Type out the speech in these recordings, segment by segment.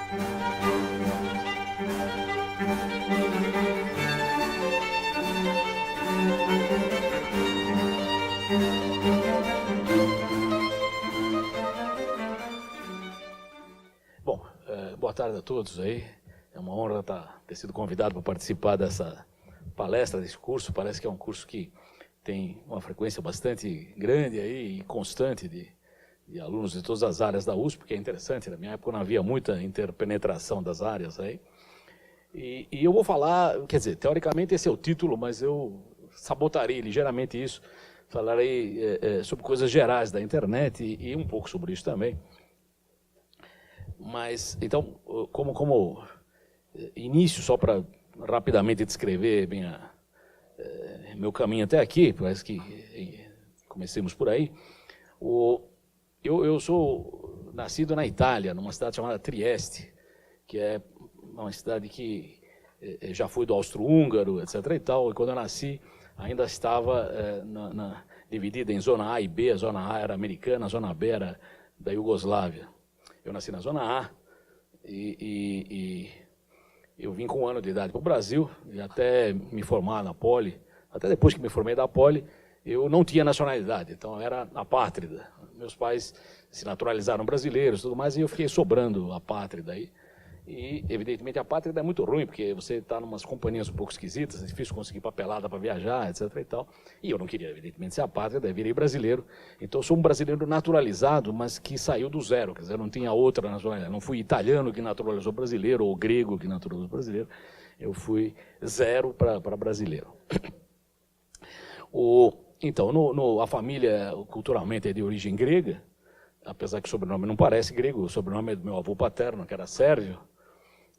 Bom, boa tarde a todos aí. É uma honra ter sido convidado para participar dessa palestra, desse curso. Parece que é um curso que tem uma frequência bastante grande aí e constante de alunos de todas as áreas da USP, porque é interessante. Na minha época não havia muita interpenetração das áreas aí. E eu vou falar, quer dizer, teoricamente esse é o título, mas eu sabotarei ligeiramente isso. Falarei sobre coisas gerais da internet e um pouco sobre isso também. Mas, então, como início, só para rapidamente descrever meu caminho até aqui, parece que comecemos por aí. Eu sou nascido na Itália, numa cidade chamada Trieste, que é uma cidade que já foi do austro-húngaro, etc. e tal, e quando eu nasci ainda estava dividida em zona A e B. A zona A era americana, a zona B era da Iugoslávia. Eu nasci na zona A e eu vim com 1 ano de idade para o Brasil, e até me formar na Poli, até depois que me formei da Poli, eu não tinha nacionalidade, então eu era apátrida. Meus pais se naturalizaram brasileiros e tudo mais, e eu fiquei sobrando apátrida aí. E, evidentemente, a apátrida é muito ruim, porque você está em umas companhias um pouco esquisitas, é difícil conseguir papelada para viajar, etc. e tal. E eu não queria, evidentemente, ser apátrida, virei brasileiro. Então, eu sou um brasileiro naturalizado, mas que saiu do zero, quer dizer, não tinha outra nacionalidade. Não fui italiano que naturalizou brasileiro, ou grego que naturalizou brasileiro. Eu fui zero para brasileiro. Então, a família, culturalmente, é de origem grega, apesar que o sobrenome não parece grego, o sobrenome é do meu avô paterno, que era Sérvio.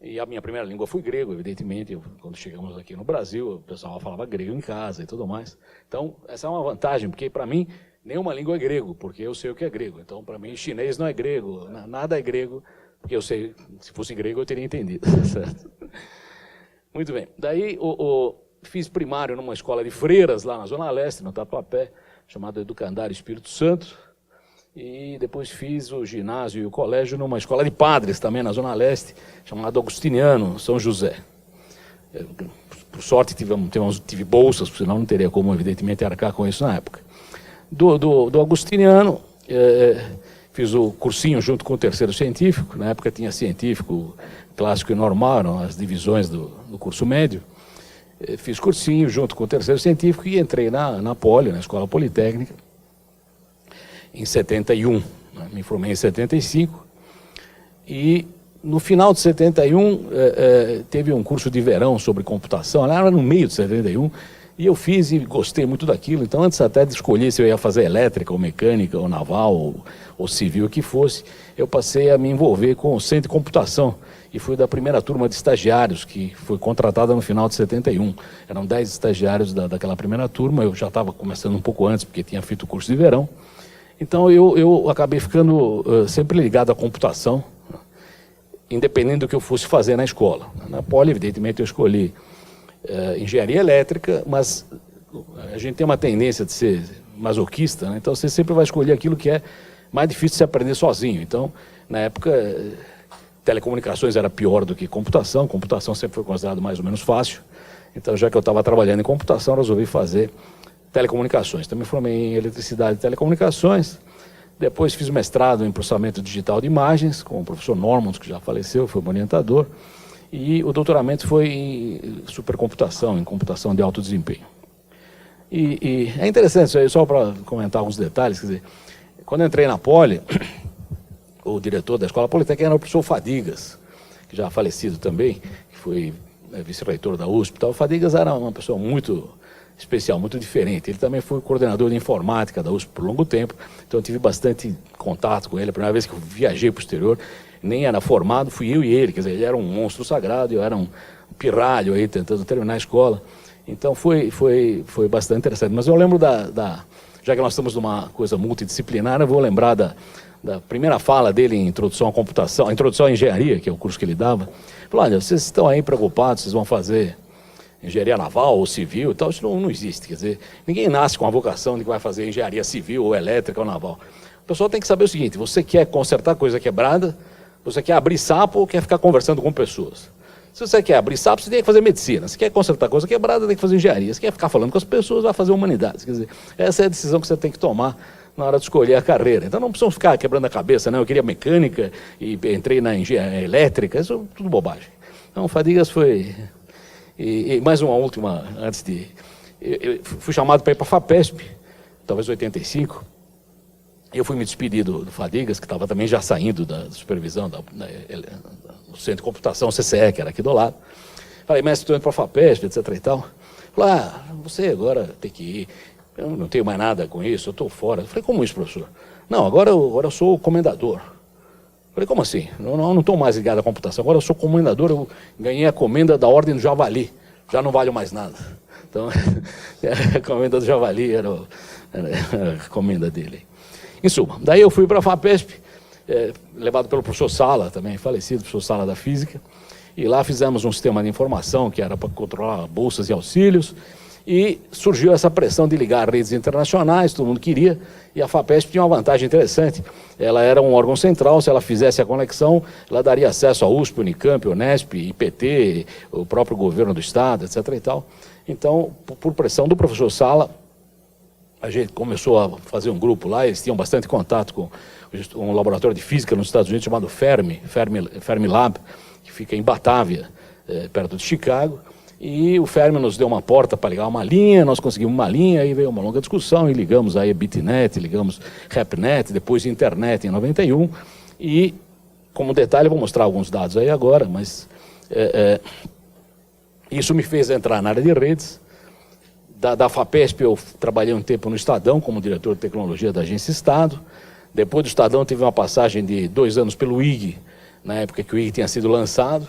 E a minha primeira língua foi grego, evidentemente. Quando chegamos aqui no Brasil, o pessoal falava grego em casa e tudo mais. Então, essa é uma vantagem, porque para mim, nenhuma língua é grego, porque eu sei o que é grego. Então, para mim, chinês não é grego, nada é grego, porque eu sei, se fosse grego, eu teria entendido. Certo? Muito bem. Daí, fiz primário numa escola de freiras, lá na Zona Leste, no Tatuapé, chamada Educandário Espírito Santo. E depois fiz o ginásio e o colégio numa escola de padres, também na Zona Leste, chamada Agostiniano, São José. Por sorte, tive bolsas, senão não teria como, evidentemente, arcar com isso na época. Do Agostiniano, fiz o cursinho junto com o terceiro científico. Na época tinha científico, clássico e normal, eram as divisões do curso médio. Fiz cursinho junto com o terceiro científico e entrei na Poli, na Escola Politécnica, em 71, né? Me formei em 75, e no final de 71 teve um curso de verão sobre computação, lá era no meio de 71, e eu fiz e gostei muito daquilo. Então, antes até de escolher se eu ia fazer elétrica, ou mecânica, ou naval, ou civil, o que fosse, eu passei a me envolver com o centro de computação, e fui da primeira turma de estagiários, que foi contratada no final de 71. Eram 10 estagiários daquela primeira turma. Eu já estava começando um pouco antes, porque tinha feito o curso de verão. Então, eu acabei ficando sempre ligado à computação, independente do que eu fosse fazer na escola. Na Poli, evidentemente, eu escolhi engenharia elétrica, mas a gente tem uma tendência de ser masoquista, né? Então você sempre vai escolher aquilo que é mais difícil de se aprender sozinho. Então, na época, telecomunicações era pior do que computação sempre foi considerado mais ou menos fácil. Então, já que eu estava trabalhando em computação, resolvi fazer telecomunicações. Também formei em eletricidade e telecomunicações. Depois fiz mestrado em processamento digital de imagens, com o professor Normand, que já faleceu, foi meu orientador. E o doutoramento foi em supercomputação, em computação de alto desempenho. E é interessante isso aí, só para comentar alguns detalhes. Quer dizer, quando eu entrei na Poli, o diretor da Escola Politécnica era o professor Fadigas, que já falecido também, que foi vice-reitor da USP e tal. O Fadigas era uma pessoa muito especial, muito diferente. Ele também foi coordenador de informática da USP por longo tempo, então eu tive bastante contato com ele. A primeira vez que eu viajei para o exterior, nem era formado, fui eu e ele, quer dizer, ele era um monstro sagrado, eu era um pirralho aí, tentando terminar a escola. Então foi bastante interessante. Mas eu lembro já que nós estamos numa coisa multidisciplinar, eu vou lembrar da primeira fala dele em Introdução à Computação, Introdução à Engenharia, que é o curso que ele dava. Ele falou: olha, vocês estão aí preocupados, vocês vão fazer engenharia naval ou civil e tal, isso não existe. Quer dizer, ninguém nasce com a vocação de que vai fazer engenharia civil ou elétrica ou naval. O pessoal tem que saber o seguinte: você quer consertar coisa quebrada, Você quer abrir sapo ou quer ficar conversando com pessoas? Se você quer abrir sapo, você tem que fazer medicina. Se quer consertar coisa quebrada, tem que fazer engenharia. Se quer ficar falando com as pessoas, vai fazer humanidades. Quer dizer, essa é a decisão que você tem que tomar na hora de escolher a carreira. Então não precisam ficar quebrando a cabeça, né? Eu queria mecânica e entrei na engenharia elétrica, isso é tudo bobagem. Então, Fadigas foi... E mais uma última, antes de... Eu fui chamado para ir para a FAPESP, talvez 85. Eu fui me despedir do Fadigas, que estava também já saindo da supervisão do Centro de Computação, CCE, que era aqui do lado. Falei, mestre, estou indo para a FAPESP, etc. e tal. Falei, você agora tem que ir. Eu não tenho mais nada com isso, eu estou fora. Eu falei, como isso, professor? Não, agora eu sou comendador. Falei, como assim? Não estou mais ligado à computação, agora eu sou comendador, eu ganhei a comenda da Ordem do Javali, já não vale mais nada. Então, a comenda do Javali era a comenda dele. Em suma, daí eu fui para a FAPESP, levado pelo professor Sala, também falecido, professor Sala da Física, e lá fizemos um sistema de informação que era para controlar bolsas e auxílios, e surgiu essa pressão de ligar redes internacionais, todo mundo queria, e a FAPESP tinha uma vantagem interessante. Ela era um órgão central, se ela fizesse a conexão, ela daria acesso à USP, Unicamp, Unesp, IPT, o próprio governo do Estado, etc. e tal. Então, por pressão do professor Sala, a gente começou a fazer um grupo lá, eles tinham bastante contato com um laboratório de física nos Estados Unidos chamado Fermi Lab, que fica em Batávia, perto de Chicago. E o Fermi nos deu uma porta para ligar uma linha, nós conseguimos uma linha, aí veio uma longa discussão e ligamos aí a Bitnet, ligamos RepNet, depois Internet em 91. E, como detalhe, eu vou mostrar alguns dados aí agora, mas isso me fez entrar na área de redes. Da FAPESP eu trabalhei um tempo no Estadão como diretor de tecnologia da Agência Estado. Depois do Estadão tive uma passagem de 2 anos pelo IG, na época que o IG tinha sido lançado,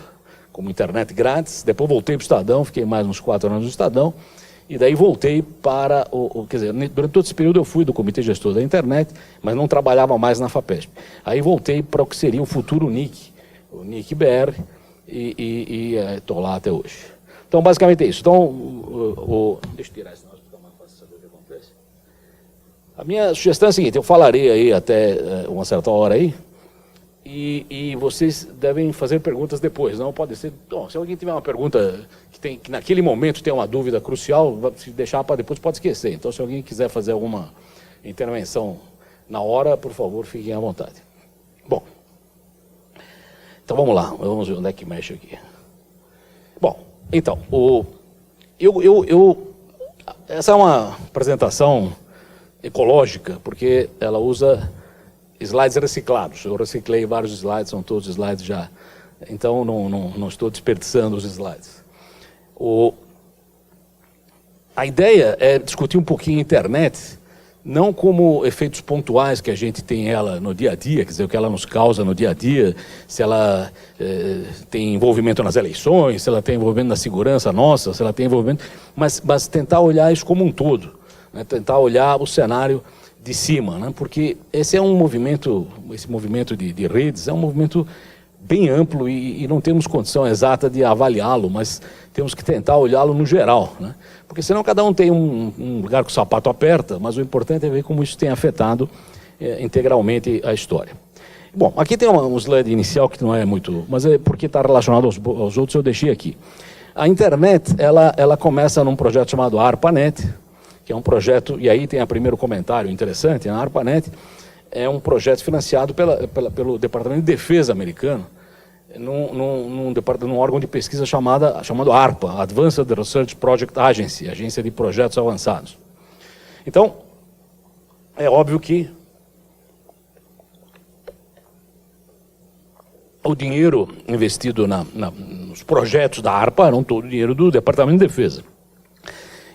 como internet grátis. Depois voltei para o Estadão, fiquei mais uns 4 anos no Estadão, e daí voltei para quer dizer, durante todo esse período eu fui do Comitê Gestor da Internet, mas não trabalhava mais na FAPESP. Aí voltei para o que seria o futuro NIC, o NIC BR, e estou lá até hoje. Então, basicamente é isso. Então, deixa eu tirar isso, senão fica mais fácil saber o que acontece. A minha sugestão é a seguinte, eu falarei aí até uma certa hora aí, e vocês devem fazer perguntas depois, não pode ser... Bom, se alguém tiver uma pergunta que naquele momento tem uma dúvida crucial, se deixar para depois pode esquecer. Então, se alguém quiser fazer alguma intervenção na hora, por favor, fiquem à vontade. Bom, então vamos lá, vamos ver onde é que mexe aqui. Bom, então, essa é uma apresentação ecológica, porque ela usa slides reciclados. Eu reciclei vários slides, são todos slides já. Então, não estou desperdiçando os slides. A ideia é discutir um pouquinho a internet, não como efeitos pontuais que a gente tem ela no dia a dia, quer dizer, o que ela nos causa no dia a dia, se ela tem envolvimento nas eleições, se ela tem envolvimento na segurança nossa, se ela tem envolvimento... Mas tentar olhar isso como um todo, né? Tentar olhar o cenário de cima, né? Porque esse é um movimento, esse movimento de redes é um movimento bem amplo e não temos condição exata de avaliá-lo, mas temos que tentar olhá-lo no geral, né? Porque senão cada um tem um lugar que o sapato aperta, mas o importante é ver como isso tem afetado integralmente a história. Bom, aqui tem um slide inicial que não é muito, mas é porque está relacionado aos outros, eu deixei aqui. A internet, ela começa num projeto chamado ARPANET, que é um projeto, e aí tem o primeiro comentário interessante, a ARPANET é um projeto financiado pelo Departamento de Defesa americano, num órgão de pesquisa chamado ARPA, Advanced Research Project Agency, Agência de Projetos Avançados. Então, é óbvio que o dinheiro investido nos projetos da ARPA era todo o dinheiro do Departamento de Defesa.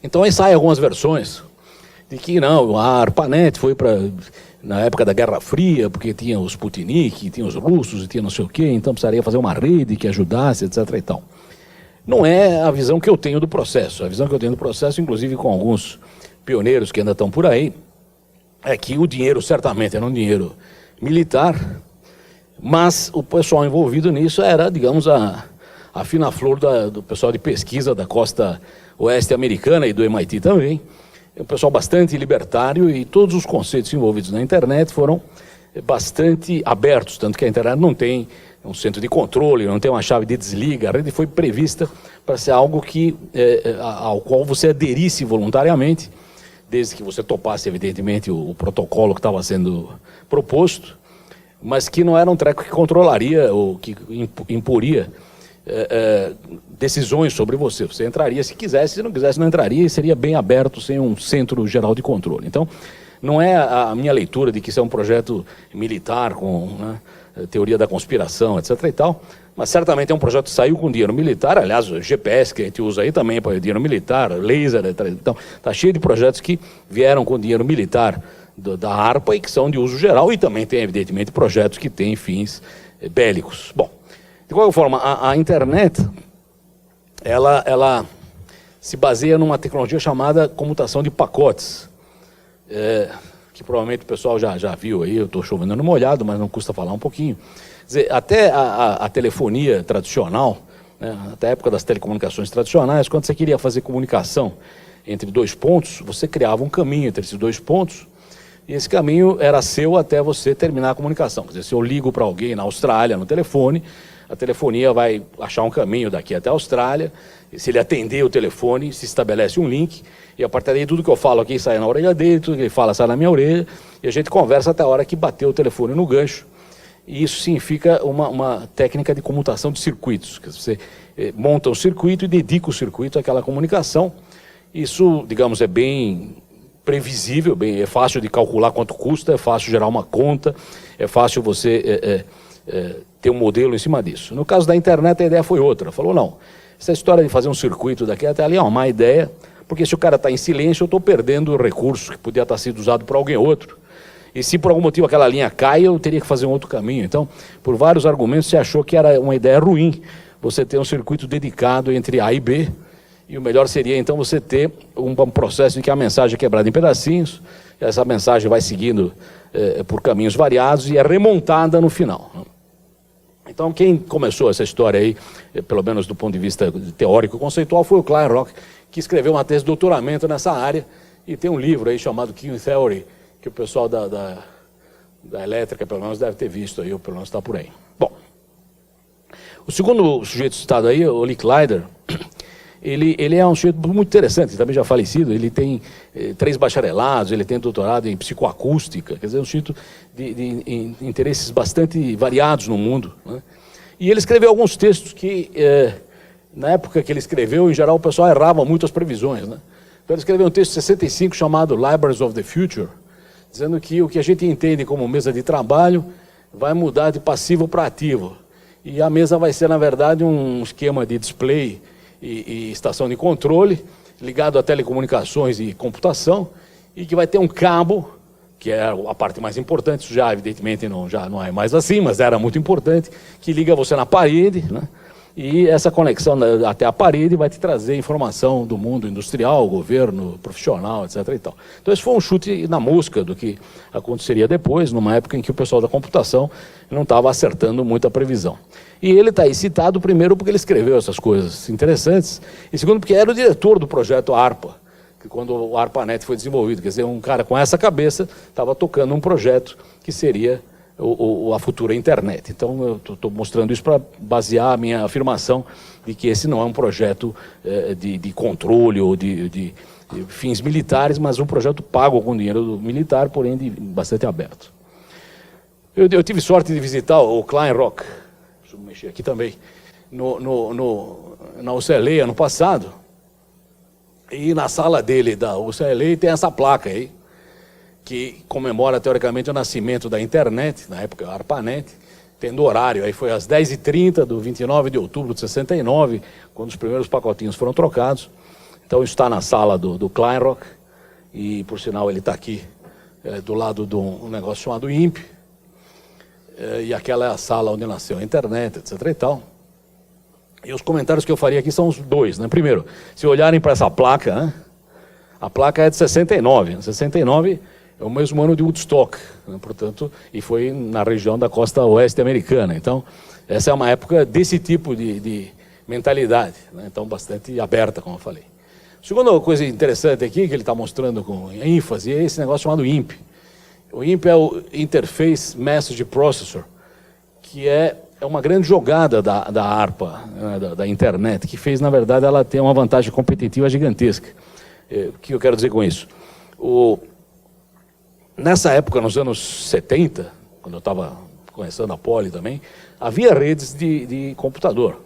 Então aí saem algumas versões de que não, a ARPANET foi na época da Guerra Fria, porque tinha os Sputnik, tinha os russos, e tinha não sei o quê, então precisaria fazer uma rede que ajudasse, etc. e tal. Não é a visão que eu tenho do processo. A visão que eu tenho do processo, inclusive com alguns pioneiros que ainda estão por aí, é que o dinheiro certamente era um dinheiro militar, mas o pessoal envolvido nisso era, digamos, a fina flor do pessoal de pesquisa da costa oeste americana e do MIT também. É um pessoal bastante libertário e todos os conceitos envolvidos na internet foram bastante abertos, tanto que a internet não tem um centro de controle, não tem uma chave de desliga. A rede foi prevista para ser algo ao qual você aderisse voluntariamente, desde que você topasse, evidentemente, o protocolo que estava sendo proposto, mas que não era um treco que controlaria ou que imporia decisões sobre você. Você entraria se quisesse, se não quisesse não entraria, e seria bem aberto, sem um centro geral de controle. Então, não é a minha leitura de que isso é um projeto militar com, né, teoria da conspiração, etc. e tal, mas certamente é um projeto que saiu com dinheiro militar. Aliás, o GPS que a gente usa aí também para dinheiro militar, laser, etc. Então, está cheio de projetos que vieram com dinheiro militar da ARPA e que são de uso geral, e também tem, evidentemente, projetos que têm fins bélicos. Bom, de qualquer forma, a internet, ela se baseia numa tecnologia chamada comutação de pacotes, que provavelmente o pessoal já viu aí. Eu estou chovendo no molhado, mas não custa falar um pouquinho. Quer dizer, até a telefonia tradicional, né, até a época das telecomunicações tradicionais, quando você queria fazer comunicação entre dois pontos, você criava um caminho entre esses dois pontos, e esse caminho era seu até você terminar a comunicação. Quer dizer, se eu ligo para alguém na Austrália no telefone, a telefonia vai achar um caminho daqui até a Austrália, e se ele atender o telefone, se estabelece um link, e a partir daí tudo que eu falo aqui sai na orelha dele, tudo que ele fala sai na minha orelha, e a gente conversa até a hora que bateu o telefone no gancho. E isso significa uma técnica de comutação de circuitos. Que você monta um circuito e dedica o circuito àquela comunicação. Isso, digamos, é bem previsível, é fácil de calcular quanto custa, é fácil gerar uma conta, é fácil você ter um modelo em cima disso. No caso da internet, a ideia foi outra. Falou, não, essa história de fazer um circuito daqui até ali é uma má ideia, porque se o cara está em silêncio, eu estou perdendo o recurso que podia estar sendo usado por alguém outro. E se por algum motivo aquela linha cai, eu teria que fazer um outro caminho. Então, por vários argumentos, se achou que era uma ideia ruim você ter um circuito dedicado entre A e B, e o melhor seria, então, você ter um processo em que a mensagem é quebrada em pedacinhos, essa mensagem vai seguindo por caminhos variados e é remontada no final. Então, quem começou essa história aí, pelo menos do ponto de vista teórico conceitual, foi o Kleinrock, que escreveu uma tese de doutoramento nessa área, e tem um livro aí chamado Q Theory, que o pessoal da elétrica, pelo menos, deve ter visto aí, ou pelo menos está por aí. Bom, o segundo sujeito citado aí, o Lee Clyder, ele é um sujeito muito interessante, também já falecido. Ele tem 3 bacharelados, ele tem doutorado em psicoacústica, quer dizer, um sujeito de interesses bastante variados no mundo, né? E ele escreveu alguns textos que, na época que ele escreveu, em geral o pessoal errava muito as previsões, né? Então ele escreveu um texto de 65 chamado Libraries of the Future, dizendo que o que a gente entende como mesa de trabalho vai mudar de passivo para ativo. E a mesa vai ser, na verdade, um esquema de display e estação de controle, ligado a telecomunicações e computação, e que vai ter um cabo, que é a parte mais importante. Isso já, evidentemente, já não é mais assim, mas era muito importante, que liga você na parede, né? E essa conexão até a parede vai te trazer informação do mundo industrial, governo, profissional, etc. e tal. Então esse foi um chute na mosca do que aconteceria depois, numa época em que o pessoal da computação não estava acertando muito a previsão. E ele está aí citado, primeiro, porque ele escreveu essas coisas interessantes, e segundo, porque era o diretor do projeto ARPA, que quando o ARPANET foi desenvolvido, quer dizer, um cara com essa cabeça estava tocando um projeto que seria a futura internet. Então eu estou mostrando isso para basear a minha afirmação de que esse não é um projeto de controle ou de fins militares, mas um projeto pago com dinheiro militar, porém bastante aberto. Eu tive sorte de visitar o Kleinrock, deixa eu mexer aqui também, na UCLA ano passado, e na sala dele da UCLA tem essa placa aí, que comemora, teoricamente, o nascimento da internet, na época, a ARPANET, tendo horário. Aí foi às 10h30 do 29 de outubro de 69, quando os primeiros pacotinhos foram trocados. Então, isso está na sala do Kleinrock, e, por sinal, ele está aqui do lado de um negócio chamado INPE, e aquela é a sala onde nasceu a internet, etc. e tal. E os comentários que eu faria aqui são os dois, né? Primeiro, se olharem para essa placa, né? A placa é de 69. 69 é o mesmo ano de Woodstock, né? Portanto, e foi na região da costa oeste americana. Então, essa é uma época desse tipo de mentalidade, né? Então, bastante aberta, como eu falei. Segunda coisa interessante aqui, que ele está mostrando com ênfase, é esse negócio chamado INPE. O INPE é o Interface Message Processor, que é é uma grande jogada da ARPA, né, da internet, que fez, na verdade, ela ter uma vantagem competitiva gigantesca. O que eu quero dizer com isso? Nessa época, nos anos 70, quando eu estava começando a Poli também, havia redes de computador.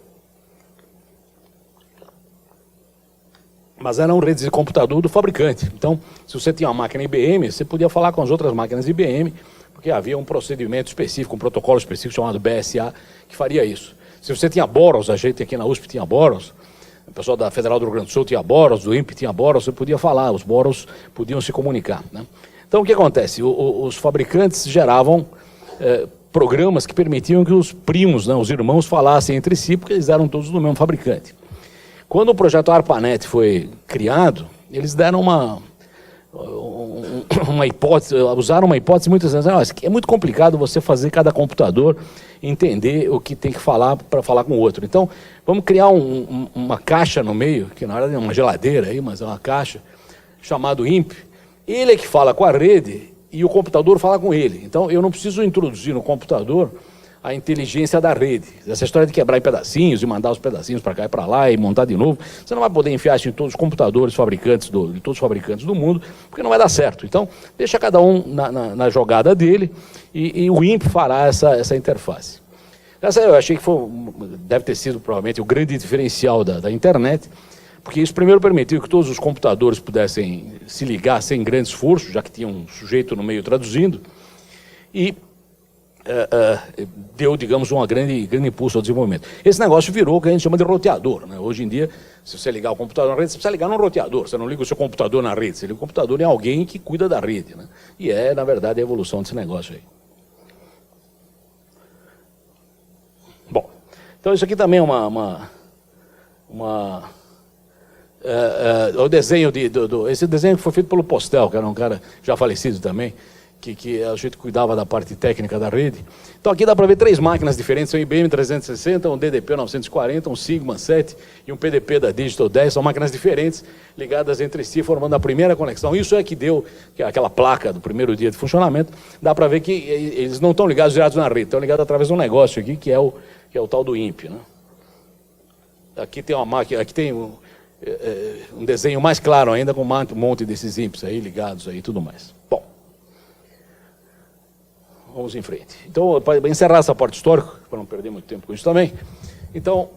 Mas eram redes de computador do fabricante. Então, se você tinha uma máquina IBM, você podia falar com as outras máquinas IBM, porque havia um procedimento específico, um protocolo específico chamado BSA, que faria isso. Se você tinha Boros, a gente aqui na USP tinha Boros, o pessoal da Federal do Rio Grande do Sul tinha Boros, do INPE tinha Boros, você podia falar, os Boros podiam se comunicar, né? Então, o que acontece? Os fabricantes geravam programas que permitiam que os primos, né, os irmãos, falassem entre si, porque eles eram todos do mesmo fabricante. Quando o projeto ARPANET foi criado, eles deram uma hipótese, usaram uma hipótese muitas vezes, é muito complicado você fazer cada computador entender o que tem que falar para falar com o outro. Então, vamos criar uma caixa no meio, que na verdade é uma geladeira aí, mas é uma caixa, chamado INPE. Ele é que fala com a rede e o computador fala com ele. Então, eu não preciso introduzir no computador a inteligência da rede. Essa história de quebrar em pedacinhos e mandar os pedacinhos para cá e para lá e montar de novo, você não vai poder enfiar isso em todos os computadores fabricantes de todos os fabricantes do mundo, porque não vai dar certo. Então, deixa cada um na jogada dele e o INPE fará essa interface. Essa eu achei que deve ter sido provavelmente o grande diferencial da internet, porque isso primeiro permitiu que todos os computadores pudessem se ligar sem grande esforço, já que tinha um sujeito no meio traduzindo, e deu, digamos, um grande impulso ao desenvolvimento. Esse negócio virou o que a gente chama de roteador, né? Hoje em dia, se você ligar o computador na rede, você precisa ligar num roteador. Você não liga o seu computador na rede, você liga o computador em alguém que cuida da rede, né? E na verdade, a evolução desse negócio aí. Bom, então isso aqui também é o desenho esse desenho que foi feito pelo Postel, que era um cara já falecido também, que a gente cuidava da parte técnica da rede. Então aqui dá para ver 3 máquinas diferentes, um IBM 360, um DDP 940, um Sigma 7 e um PDP da Digital 10, são máquinas diferentes, ligadas entre si, formando a primeira conexão. Isso é que deu aquela placa do primeiro dia de funcionamento. Dá para ver que eles não estão ligados direto na rede, estão ligados através de um negócio aqui, que é o tal do INPE, né? Aqui tem uma máquina, aqui tem um desenho mais claro ainda, com um monte desses INPEs aí ligados aí e tudo mais. Bom, vamos em frente. Então, para encerrar essa parte histórica, para não perder muito tempo com isso também, então,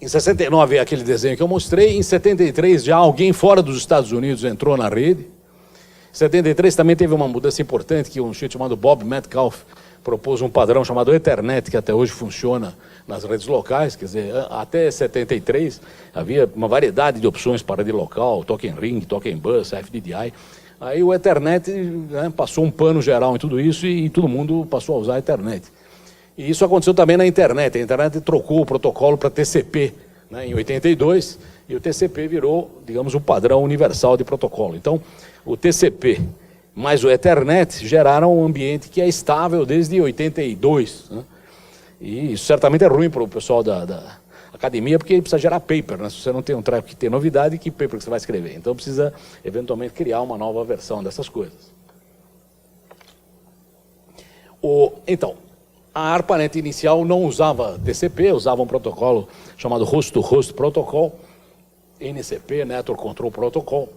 em 69 é aquele desenho que eu mostrei, em 73 já alguém fora dos Estados Unidos entrou na rede. Em 73 também teve uma mudança importante, que um sujeito chamado Bob Metcalfe propôs um padrão chamado Ethernet, que até hoje funciona nas redes locais. Quer dizer, até 73 havia uma variedade de opções para rede local, Token Ring, Token Bus, FDDI. Aí o Ethernet, né, passou um pano geral em tudo isso e todo mundo passou a usar a Ethernet. E isso aconteceu também na internet. A internet trocou o protocolo para TCP, né, em 82, e o TCP virou, digamos, um padrão universal de protocolo. Então, o TCP mais o Ethernet geraram um ambiente que é estável desde 82, né? E isso certamente é ruim para o pessoal da academia, porque precisa gerar paper, né? Se você não tem um treco que tem novidade, que paper que você vai escrever? Então precisa, eventualmente, criar uma nova versão dessas coisas. Então, a ARPANET inicial não usava TCP, usava um protocolo chamado Host-to-Host Protocol, NCP, Network Control Protocol.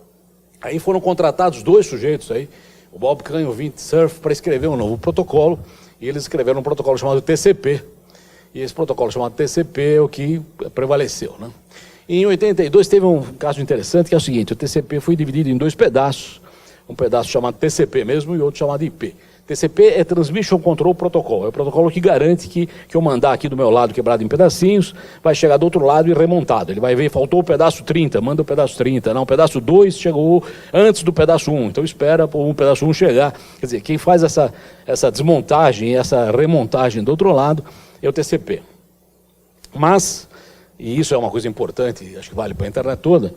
Aí foram contratados 2 sujeitos aí, o Bob Kahn e o Vint Cerf, para escrever um novo protocolo, e eles escreveram um protocolo chamado TCP. E esse protocolo chamado TCP é o que prevaleceu, né? E em 82 teve um caso interessante, que é o seguinte: o TCP foi dividido em 2 pedaços, um pedaço chamado TCP mesmo e outro chamado IP. TCP é Transmission Control Protocol, é o protocolo que garante que eu mandar aqui do meu lado quebrado em pedacinhos, vai chegar do outro lado e remontado. Ele vai ver, faltou o pedaço 30, manda o pedaço 30, não, o pedaço 2 chegou antes do pedaço 1, então espera para o pedaço 1 chegar. Quer dizer, quem faz essa desmontagem e essa remontagem do outro lado é o TCP. Mas, e isso é uma coisa importante, acho que vale para a internet toda,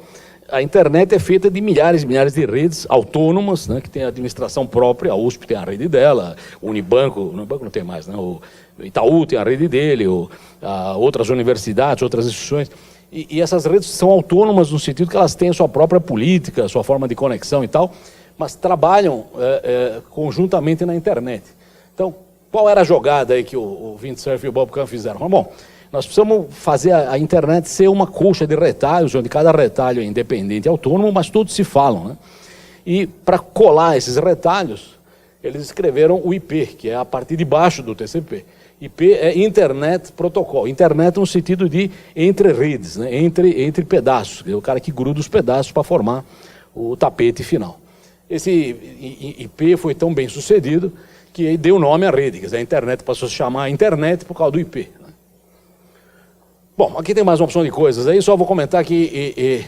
a internet é feita de milhares e milhares de redes autônomas, né, que tem administração própria. A USP tem a rede dela, o Unibanco não tem mais, né, o Itaú tem a rede dele, outras universidades, outras instituições. E essas redes são autônomas no sentido que elas têm a sua própria política, a sua forma de conexão e tal, mas trabalham conjuntamente na internet. Então, qual era a jogada aí que o Windsurf e o Bob Kahn fizeram? Bom, nós precisamos fazer a internet ser uma colcha de retalhos, onde cada retalho é independente e autônomo, mas todos se falam, né? E para colar esses retalhos, eles escreveram o IP, que é a parte de baixo do TCP. IP é Internet Protocol. Internet no sentido de entre redes, né? entre pedaços. É o cara que gruda os pedaços para formar o tapete final. Esse IP foi tão bem sucedido que deu nome à rede. Quer dizer, a internet passou a se chamar internet por causa do IP. Né? Bom, aqui tem mais uma opção de coisas. Aí só vou comentar que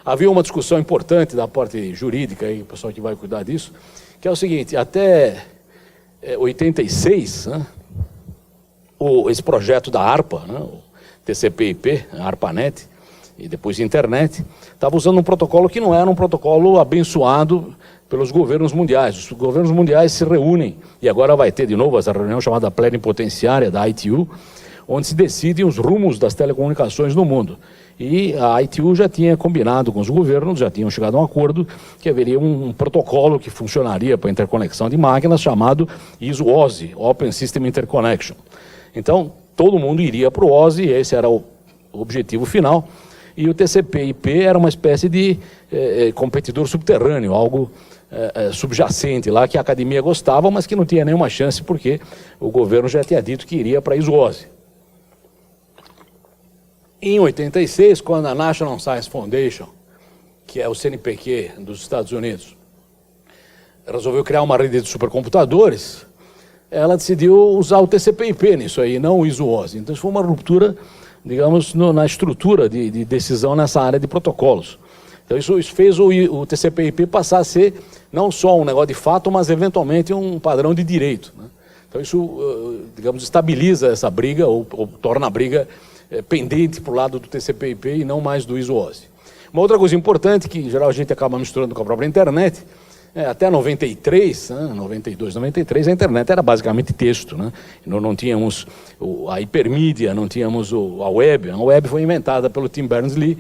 havia uma discussão importante da parte jurídica, aí, o pessoal que vai cuidar disso, que é o seguinte, até 86, né, esse projeto da ARPA, né, o TCP/IP, a ARPANET, e depois internet, estava usando um protocolo que não era um protocolo abençoado pelos governos mundiais. Os governos mundiais se reúnem, e agora vai ter de novo essa reunião chamada plenipotenciária da ITU, onde se decidem os rumos das telecomunicações no mundo. E a ITU já tinha combinado com os governos, já tinham chegado a um acordo que haveria um protocolo que funcionaria para interconexão de máquinas chamado ISO-OSI, Open System Interconnection. Então, todo mundo iria para o OSI, esse era o objetivo final, e o TCP/IP era uma espécie de competidor subterrâneo, algo subjacente lá que a academia gostava, mas que não tinha nenhuma chance porque o governo já tinha dito que iria para a ISO-OSI. Em 86, quando a National Science Foundation, que é o CNPq dos Estados Unidos, resolveu criar uma rede de supercomputadores, ela decidiu usar o TCP/IP nisso aí, não o ISO-OSI. Então isso foi uma ruptura, digamos, na estrutura de decisão nessa área de protocolos. Então isso fez o TCP/IP passar a ser não só um negócio de fato, mas eventualmente um padrão de direito, né? Então isso, digamos, estabiliza essa briga ou torna a briga pendente para o lado do TCP/IP e não mais do ISO-OSI. Uma outra coisa importante, que em geral a gente acaba misturando com a própria internet, até 93, 92, 93, a internet era basicamente texto, né? Não tínhamos a hipermídia, não tínhamos a web. A web foi inventada pelo Tim Berners-Lee,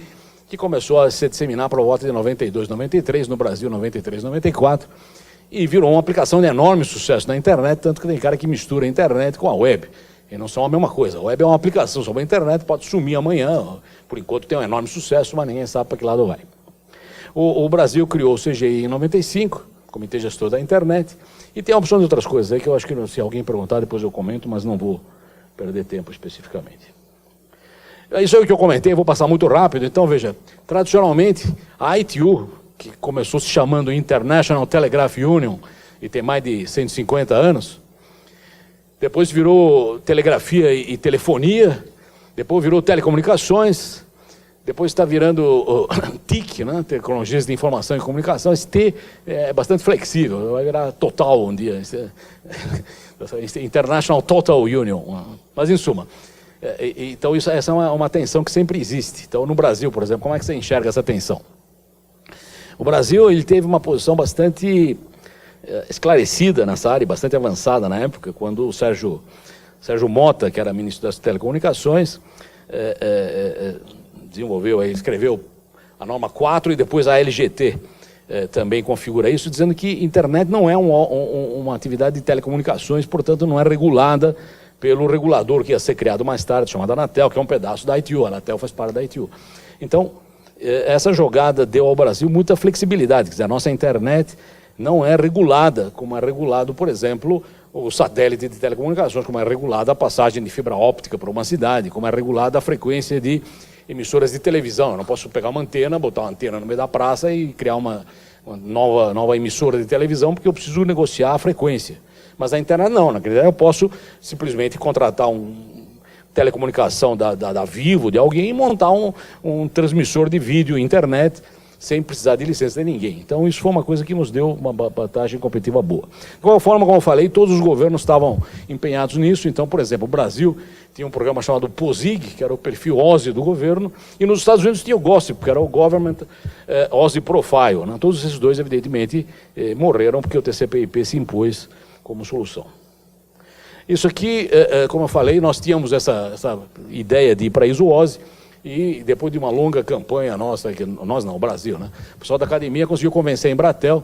que começou a se disseminar para a volta de 92, 93, no Brasil 93, 94, e virou uma aplicação de enorme sucesso na internet, tanto que tem cara que mistura a internet com a web. E não são a mesma coisa. A web é uma aplicação sobre a internet, pode sumir amanhã, por enquanto tem um enorme sucesso, mas ninguém sabe para que lado vai. O Brasil criou o CGI em 95, Comitê Gestor da Internet, e tem a opção de outras coisas aí que eu acho que se alguém perguntar depois eu comento, mas não vou perder tempo especificamente. Isso é o que eu comentei, vou passar muito rápido. Então veja, tradicionalmente a ITU, que começou se chamando International Telegraph Union e tem mais de 150 anos, depois virou telegrafia e telefonia, depois virou telecomunicações, depois está virando TIC, né? Tecnologias de Informação e Comunicação. Esse T é bastante flexível, vai virar total um dia. International Total Union. Mas, em suma, então essa é uma tensão que sempre existe. Então, no Brasil, por exemplo, como é que você enxerga essa tensão? O Brasil ele teve uma posição bastante esclarecida nessa área, bastante avançada na época, quando o Sérgio Mota, que era ministro das Telecomunicações, escreveu a norma 4 e depois a LGT também configura isso, dizendo que internet não é uma atividade de telecomunicações, portanto não é regulada pelo regulador que ia ser criado mais tarde, chamado Anatel, que é um pedaço da ITU, a Anatel faz parte da ITU. Então, essa jogada deu ao Brasil muita flexibilidade, quer dizer, a nossa internet não é regulada, como é regulado, por exemplo, o satélite de telecomunicações, como é regulada a passagem de fibra óptica para uma cidade, como é regulada a frequência de emissoras de televisão. Eu não posso pegar uma antena, botar uma antena no meio da praça e criar uma nova emissora de televisão, porque eu preciso negociar a frequência. Mas a internet não, na verdade eu posso simplesmente contratar telecomunicação da Vivo, de alguém, e montar um transmissor de vídeo internet, sem precisar de licença de ninguém. Então isso foi uma coisa que nos deu uma vantagem competitiva boa. De qualquer forma, como eu falei, todos os governos estavam empenhados nisso. Então, por exemplo, o Brasil tinha um programa chamado POSIG, que era o perfil OSI do governo, e nos Estados Unidos tinha o GOSSIP, que era o Government OSI Profile, né? Todos esses dois, evidentemente, morreram porque o TCP/IP se impôs como solução. Isso aqui, como eu falei, nós tínhamos essa ideia de ir para a ISO-OSI, e depois de uma longa campanha nossa, o Brasil, né? O pessoal da academia conseguiu convencer a Embratel,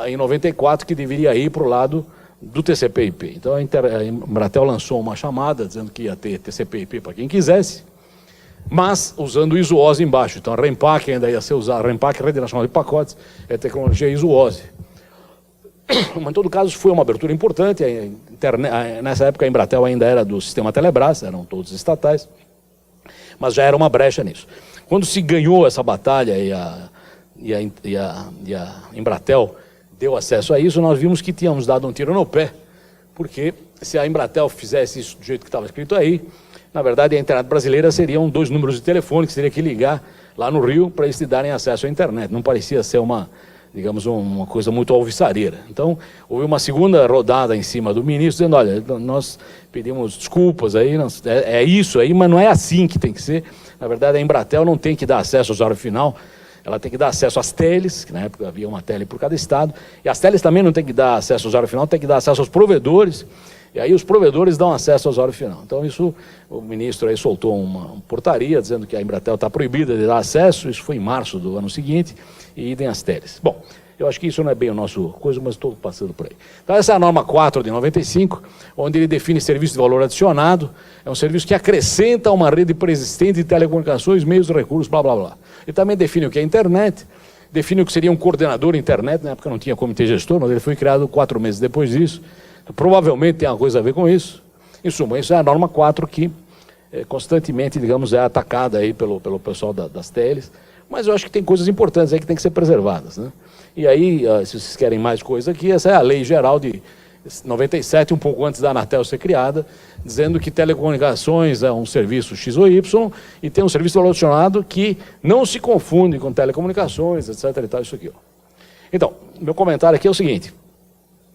em 94, que deveria ir para o lado do TCP/IP. Então a Embratel lançou uma chamada dizendo que ia ter TCP/IP para quem quisesse, mas usando o ISO-OSI embaixo. Então a REMPAC ainda ia ser usada, a REMPAC, Rede Nacional de Pacotes, é tecnologia ISO-OSI. Mas em todo caso foi uma abertura importante. Nessa época a Embratel ainda era do sistema Telebrás, eram todos estatais, mas já era uma brecha nisso. Quando se ganhou essa batalha e a Embratel deu acesso a isso, nós vimos que tínhamos dado um tiro no pé, porque se a Embratel fizesse isso do jeito que estava escrito aí, na verdade a internet brasileira seriam 2 números de telefone que você teria que ligar lá no Rio para eles te darem acesso à internet. Não parecia ser digamos, uma coisa muito alvissareira. Então, houve uma segunda rodada em cima do ministro, dizendo, olha, nós pedimos desculpas aí, é isso aí, mas não é assim que tem que ser. Na verdade, a Embratel não tem que dar acesso ao usuário final, ela tem que dar acesso às teles, que na época havia uma tele por cada estado, e as teles também não tem que dar acesso ao usuário final, tem que dar acesso aos provedores, e aí os provedores dão acesso ao usuário final. Então isso, o ministro aí soltou uma portaria dizendo que a Embratel está proibida de dar acesso, isso foi em março do ano seguinte, e idem as teles. Bom, eu acho que isso não é bem o nosso coisa, mas estou passando por aí. Então essa é a norma 4 de 95, onde ele define serviço de valor adicionado, é um serviço que acrescenta uma rede preexistente de telecomunicações, meios de recursos, blá, blá, blá. Ele também define o que é internet, define o que seria um coordenador internet, na época não tinha comitê gestor, mas ele foi criado 4 meses depois disso, provavelmente tem alguma coisa a ver com isso. Em suma, isso é a norma 4 que constantemente, digamos, é atacada aí pelo pessoal das teles, mas eu acho que tem coisas importantes aí que tem que ser preservadas, né? E aí, se vocês querem mais coisa aqui, essa é a Lei Geral de 97, um pouco antes da Anatel ser criada, dizendo que telecomunicações é um serviço X ou Y e tem um serviço de valor adicionado que não se confunde com telecomunicações, etc. e tal, isso aqui, ó. Então, meu comentário aqui é o seguinte: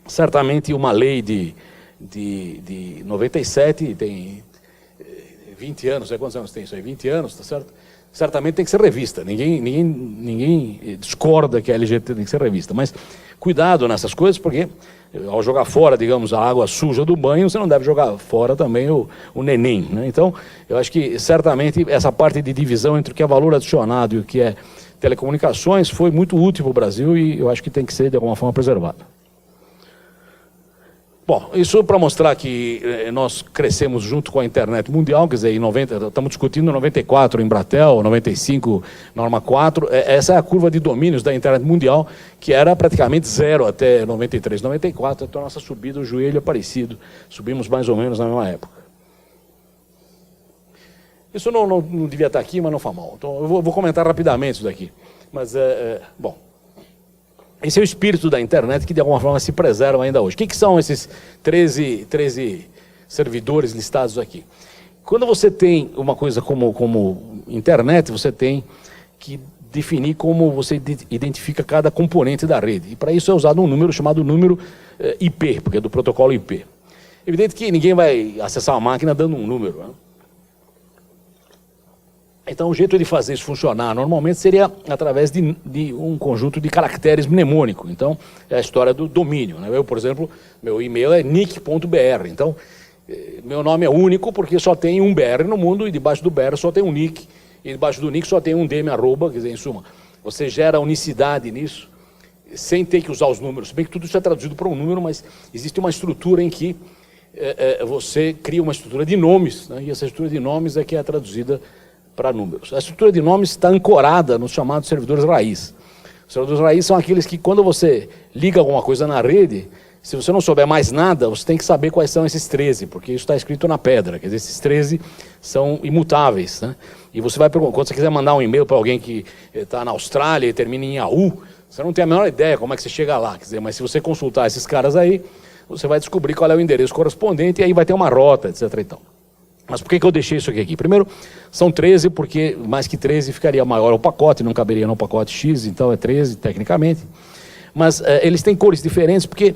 certamente uma lei de 97, tem 20 anos, não sei quantos anos tem isso aí, 20 anos, tá certo? Certamente tem que ser revista, ninguém discorda que a LGT tem que ser revista, mas cuidado nessas coisas, porque ao jogar fora, digamos, a água suja do banho, você não deve jogar fora também o neném, né? Então, eu acho que certamente essa parte de divisão entre o que é valor adicionado e o que é telecomunicações foi muito útil para o Brasil e eu acho que tem que ser de alguma forma preservado. Bom, isso para mostrar que nós crescemos junto com a internet mundial, quer dizer, em 90, estamos discutindo 94 Embratel, 95 norma 4, essa é a curva de domínios da internet mundial, que era praticamente zero até 93, 94, então a nossa subida, o joelho é parecido, subimos mais ou menos na mesma época. Isso não devia estar aqui, mas não faz mal, então eu vou comentar rapidamente isso daqui, mas, bom... Esse é o espírito da internet que, de alguma forma, se preserva ainda hoje. O que são esses 13 servidores listados aqui? Quando você tem uma coisa como internet, você tem que definir como você identifica cada componente da rede. E para isso é usado um número chamado número IP, porque é do protocolo IP. Evidente que ninguém vai acessar uma máquina dando um número, né? Então, o jeito de fazer isso funcionar normalmente seria através de um conjunto de caracteres mnemônicos. Então, é a história do domínio, né? Eu, por exemplo, meu e-mail é nick.br. Então, meu nome é único porque só tem um BR no mundo e debaixo do BR só tem um nick. E debaixo do nick só tem um DM arroba, quer dizer, em suma, você gera unicidade nisso sem ter que usar os números. Se bem que tudo isso é traduzido para um número, mas existe uma estrutura em que você cria uma estrutura de nomes, né? E essa estrutura de nomes é que é traduzida para números. A estrutura de nomes está ancorada nos chamados servidores raiz. Os servidores raiz são aqueles que, quando você liga alguma coisa na rede, se você não souber mais nada, você tem que saber quais são esses 13, porque isso está escrito na pedra, quer dizer, esses 13 são imutáveis, né? E você vai perguntar, quando você quiser mandar um e-mail para alguém que está na Austrália e termina em Yahoo, você não tem a menor ideia como é que você chega lá, quer dizer, mas se você consultar esses caras aí, você vai descobrir qual é o endereço correspondente e aí vai ter uma rota, etc. e tal. Mas por que eu deixei isso aqui? Primeiro, são 13, porque mais que 13 ficaria maior o pacote, não caberia no pacote X, então é 13 tecnicamente. Mas eles têm cores diferentes, porque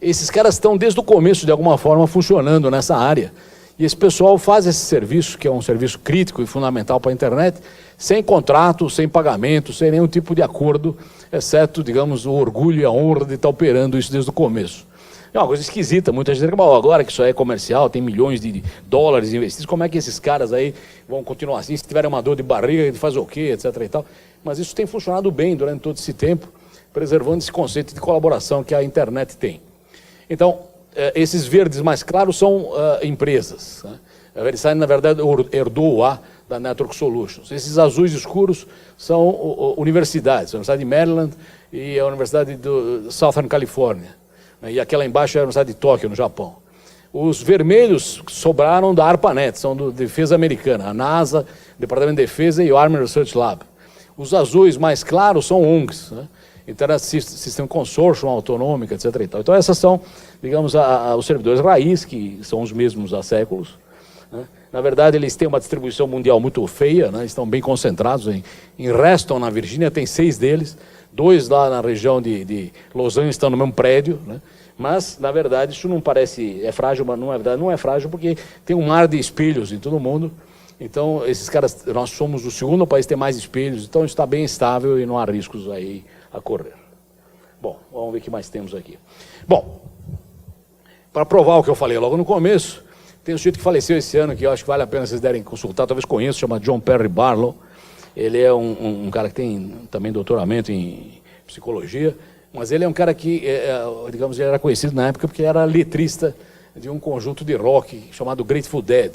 esses caras estão desde o começo, de alguma forma, funcionando nessa área. E esse pessoal faz esse serviço, que é um serviço crítico e fundamental para a internet, sem contrato, sem pagamento, sem nenhum tipo de acordo, exceto, digamos, o orgulho e a honra de estar operando isso desde o começo. É uma coisa esquisita, muita gente diz, agora que isso aí é comercial, tem milhões de dólares investidos, como é que esses caras aí vão continuar assim, se tiverem uma dor de barriga, faz o quê, etc. e tal. Mas isso tem funcionado bem durante todo esse tempo, preservando esse conceito de colaboração que a internet tem. Então, esses verdes mais claros são empresas. Né? A VeriSign, na verdade, herdou o A da Network Solutions. Esses azuis escuros são universidades, a Universidade de Maryland e a Universidade do Southern California. Né? E aquela embaixo é a Universidade de Tóquio, no Japão. Os vermelhos sobraram da ARPANET, são da Defesa Americana, a NASA, o Departamento de Defesa e o Army Research Lab. Os azuis mais claros são ONGs, né? Internet System Consortium, Autonômica, etc. E tal. Então essas são, digamos, os servidores raiz, que são os mesmos há séculos. Né? Na verdade, eles têm uma distribuição mundial muito feia, né? Estão bem concentrados em Reston, na Virgínia, tem 6 deles, 2 lá na região de Los Angeles estão no mesmo prédio, né? Mas, na verdade, isso não parece, é frágil, mas não é frágil porque tem um mar de espelhos em todo mundo. Então, esses caras, nós somos o segundo país que tem mais espelhos, então está bem estável e não há riscos aí a correr. Bom, vamos ver o que mais temos aqui. Bom, para provar o que eu falei logo no começo, tem um sujeito que faleceu esse ano, que eu acho que vale a pena vocês derem consultar, talvez conheçam, chama John Perry Barlow. Ele é um cara que tem também doutoramento em psicologia, mas ele é um cara que, digamos, ele era conhecido na época porque era letrista de um conjunto de rock chamado Grateful Dead.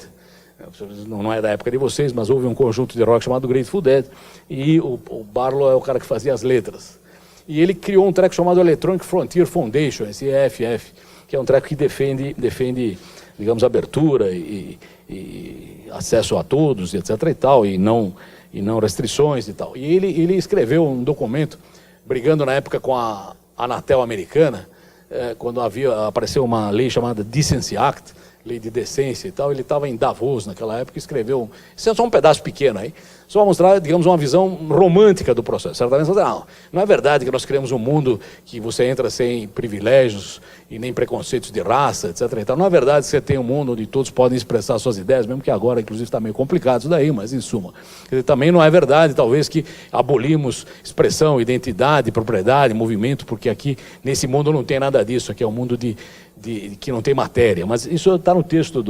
Não é da época de vocês, mas houve um conjunto de rock chamado Grateful Dead, e o Barlow é o cara que fazia as letras. E ele criou um treco chamado Electronic Frontier Foundation, esse EFF, que é um treco que defende digamos, abertura e acesso a todos, etc. e tal, e não restrições e tal. E ele escreveu um documento, brigando na época com a Anatel americana, quando apareceu uma lei chamada Decency Act, lei de decência e tal. Ele estava em Davos naquela época e escreveu, isso é só um pedaço pequeno aí, só para mostrar, digamos, uma visão romântica do processo. Certamente não é verdade que nós criamos um mundo que você entra sem privilégios e nem preconceitos de raça, etc. e tal. Não é verdade que você tem um mundo onde todos podem expressar suas ideias, mesmo que agora, inclusive, está meio complicado isso daí, mas em suma. Quer dizer, também não é verdade, talvez, que abolimos expressão, identidade, propriedade, movimento, porque aqui, nesse mundo, não tem nada disso. Aqui é um mundo que não tem matéria. Mas isso está no texto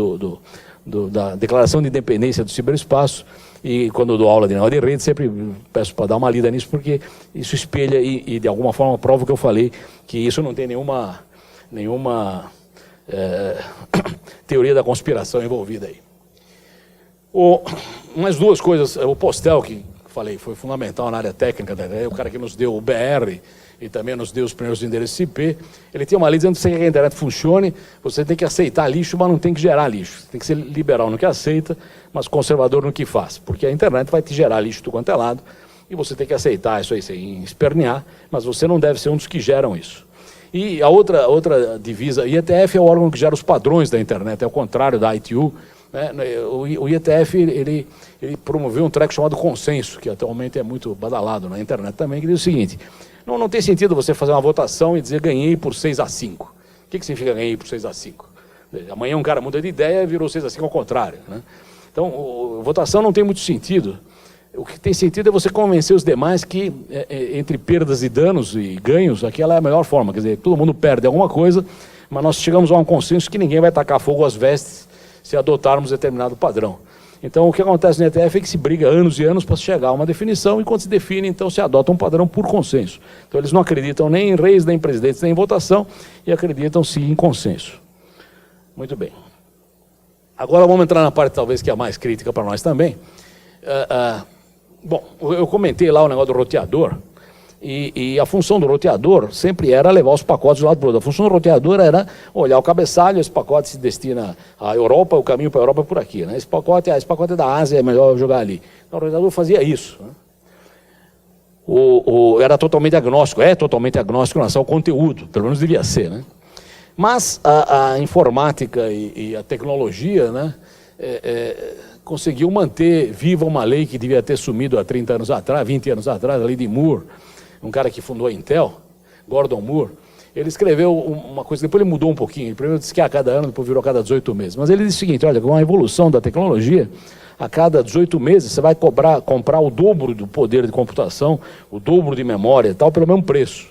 da Declaração de Independência do Ciberespaço, e quando eu dou aula de negócio de rede, sempre peço para dar uma lida nisso, porque isso espelha e de alguma forma prova o que eu falei, que isso não tem nenhuma teoria da conspiração envolvida aí. Mais 2 coisas, o Postel, que falei, foi fundamental na área técnica, né? O cara que nos deu o BR e também nos deu os primeiros endereços IP, ele tem uma lei dizendo que se a internet funcione, você tem que aceitar lixo, mas não tem que gerar lixo. Você tem que ser liberal no que aceita, mas conservador no que faz, porque a internet vai te gerar lixo do quanto é lado, e você tem que aceitar isso aí sem espernear, mas você não deve ser um dos que geram isso. E a outra divisa, o IETF é o órgão que gera os padrões da internet, é o contrário da ITU, né? O IETF ele promoveu um treco chamado consenso, que atualmente é muito badalado na internet também, que diz o seguinte: não tem sentido você fazer uma votação e dizer ganhei por 6-5. O que significa ganhei por 6-5? Amanhã um cara muda de ideia e virou 6-5 ao contrário, né? Então, a votação não tem muito sentido. O que tem sentido é você convencer os demais que, entre perdas e danos e ganhos, aquela é a melhor forma. Quer dizer, todo mundo perde alguma coisa, mas nós chegamos a um consenso que ninguém vai tacar fogo às vestes se adotarmos determinado padrão. Então, o que acontece no ETF é que se briga anos e anos para chegar a uma definição, e quando se define, então se adota um padrão por consenso. Então, eles não acreditam nem em reis, nem em presidentes, nem em votação, e acreditam sim em consenso. Muito bem. Agora vamos entrar na parte talvez que é a mais crítica para nós também. Bom, eu comentei lá o negócio do roteador, e a função do roteador sempre era levar os pacotes do lado para o outro. A função do roteador era olhar o cabeçalho, esse pacote se destina à Europa, o caminho para a Europa é por aqui, né? Esse pacote é da Ásia, é melhor jogar ali. Então, o roteador fazia isso, né? Era totalmente agnóstico, é totalmente agnóstico em relação ao conteúdo, pelo menos devia ser, né? Mas a informática e a tecnologia, né, conseguiu manter viva uma lei que devia ter sumido há 30 anos atrás, 20 anos atrás, a lei de Moore, um cara que fundou a Intel, Gordon Moore. Ele escreveu uma coisa, depois ele mudou um pouquinho. Ele primeiro disse que a cada ano, depois virou a cada 18 meses. Mas ele disse o seguinte: olha, com a evolução da tecnologia, a cada 18 meses você vai comprar o dobro do poder de computação, o dobro de memória e tal, pelo mesmo preço.